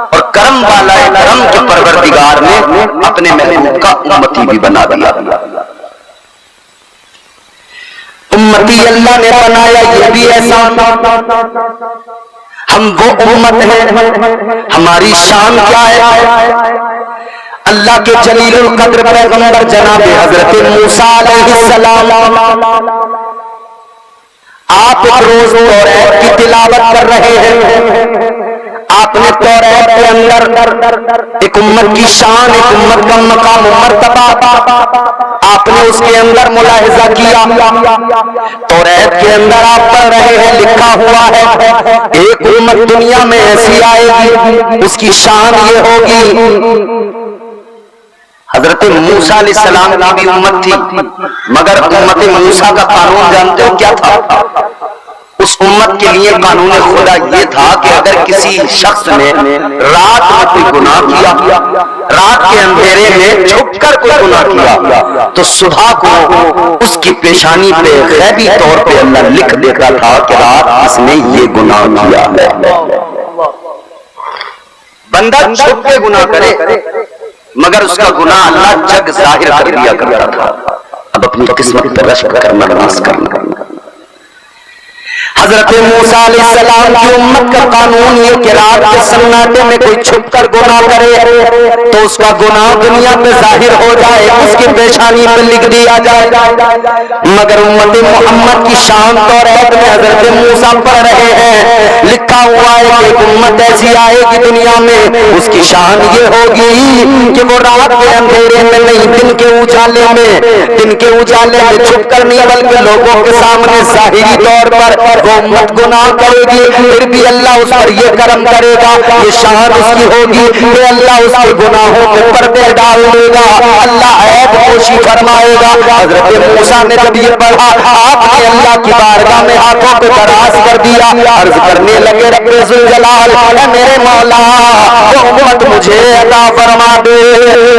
और करम वाला करम के परवरदिगार ने अपने महबूब का उम्मती भी बना दिया। उम्मती अल्लाह ने बनाया, ये भी ऐसा हम वो उम्मत हैं। हमारी शान क्या है? अल्लाह के जलीलुल कद्र पैगंबर जनाब हजरत मूसा अलैहिस्सलाम, आप एक रोज तौरात की तिलावत कर रहे हैं। आपने तौरात के अंदर एक उम्मत की शान, एक उम्मत का मकाम मर्तबा आपने उसके अंदर मुलाहिजा किया। तौरात के अंदर आप पढ़ रहे हैं, लिखा हुआ है एक उम्मत दुनिया में ऐसी आएगी उसकी शान ये होगी। हजरत मूसा अलैहिस्सलाम की भी उम्मत थी, मगर उम्मत मूसा का कानून जानते हो क्या था? उस उम्मत के लिए कानून खुदा ये था कि अगर किसी शख्स ने रात में कोई गुनाह किया, रात के अंधेरे में छुपकर कोई गुनाह किया, तो सुबह को उसकी पेशानी पे गैबी तौर पे अल्लाह लिख देता था कि रात इसने ये गुनाह किया है। बंदा छुप के गुनाह करे मगर उसका गुनाह अल्लाह जग जाहिर कर दिया करता था। अब अपनी किस्मत पर रश्क करना, नाश करना। हजरत मूसा अलैहिस्सलाम की उम्मत का कानून ये कि रात के सन्नाटे में कोई छुपकर गुनाह करे तो उसका गुनाह दुनिया में जाहिर हो जाए, उसकी पेशानी पर लिख दिया जाए। मगर उम्मत मोहम्मद की शान तौरात में हजरत मूसा पढ़ रहे हैं, लिखा हुआ है कि एक उम्मत ऐसी आएगी दुनिया में, उसकी शान ये होगी कि वो रात के अंधेरे में नहीं, दिन के उजाले में, दिन के उजाले में छुपकर नहीं बल्कि लोगों के सामने जाहिरी तौर पर वो उम्मत गुनाह करेगी, फिर भी अल्लाह उस पर ये करम करेगा, ये शान उसकी होगी कि अल्लाह उसके गुनाहों के पर्दे डाल देगा, अल्लाह ऐब पोशी फरमाएगा। हजरत मूसा ने जब ये पढ़ा, आपने अल्लाह की बारगाह में हाथों को दराज कर दिया, अर्ज करने लगे रब्बे जुल जलाल, मेरे मौला वो उम्मत मुझे अता फरमा दे।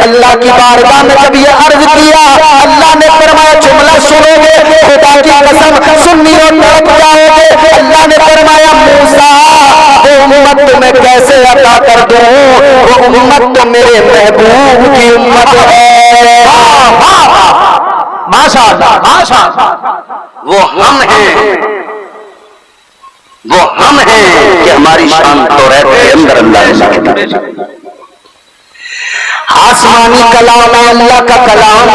अल्लाह की बारगाह में जब ये अर्ज किया, अल्लाह ने फरमाया जुमला सुनोगे खुदा की कसम सुन्नी और तड़प जाओगे। अल्लाह ने फरमाया मूसा वो उम्मत तुम्हें कैसे अता कर दूं, वो उम्मत तो मेरे महबूब की उम्मत है। माशाअल्लाह माशाअल्लाह, वो हम हैं, वो हम हैं कि हमारी शान तौरात के अंदर अल्लाह ने लिखा। आसमानी कलाम है अल्लाह का कलाम,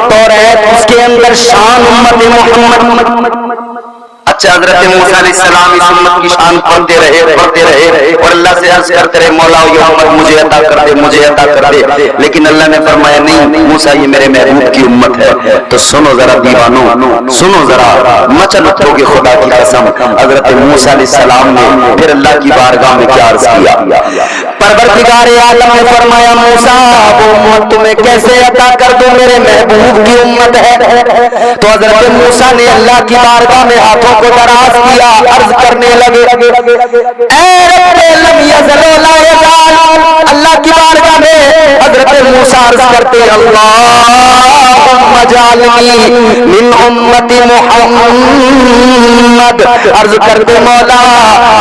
तौरात उसके अंदर शान उम्मत मोहम्मद। अच्छा, हजरत मूसा अलैहिस्सलाम इस उम्मत की शान पढ़ते रहे और अल्लाह से अर्ज करते रहे, मौला ये उम्मत मुझे अता कर दे, मुझे अता कर दे। लेकिन अल्लाह ने फरमाया नहीं मूसा, ये मेरे महबूब की उम्मत है। तो सुनो जरा दीवानो, सुनो जरा, मचल उठोगे खुदा की कसम। हजरत मूसा अलैहिस्सलाम ने फिर अल्लाह की बारगाह में क्या अर्ज किया? परवरदिगार आलम ने फरमाया मूसा वो उम्मत तुम्हें कैसे अता कर दूं, मेरे महबूब की उम्मत है। तो हजरत मूसा ने अल्लाह की बारगाह में हाथों को दराज किया, अर्ज करने लगे अल्लाह की बारगाह में हजरत मूसा अर्ज करते अल्लाहुम्मा जालनी मिन उम्मती मुहम्मद। अर्ज करते मौला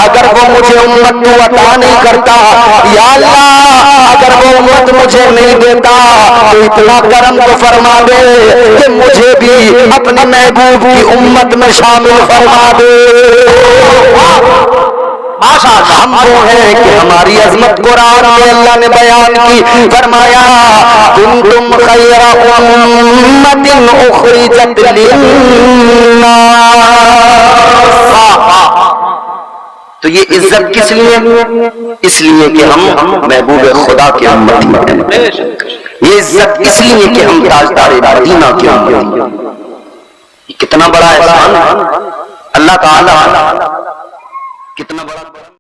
अगर वो मुझे उम्मत तू अता नहीं करता, या अल्लाह अगर वो उम्मत मुझे नहीं देता तो इतना करम तो फरमा दे कि मुझे भी अपने महबूब की उम्मत में शामिल फरमा दे। माशाअल्लाह, हम वो हैं कि हमारी अजमत कुरान में अल्लाह ने बयान की, फरमाया कुंतुम खैरा उम्मतिन उखरिजत लिन्नास। तो ये इज्जत किस लिए? इसलिए कि हम महबूब खुदा के उम्मती हैं। सब इसलिए कि हम ताजदार मदीना क्यों हैं। कितना बड़ा एहसान है अल्लाह ताला, कितना बड़ा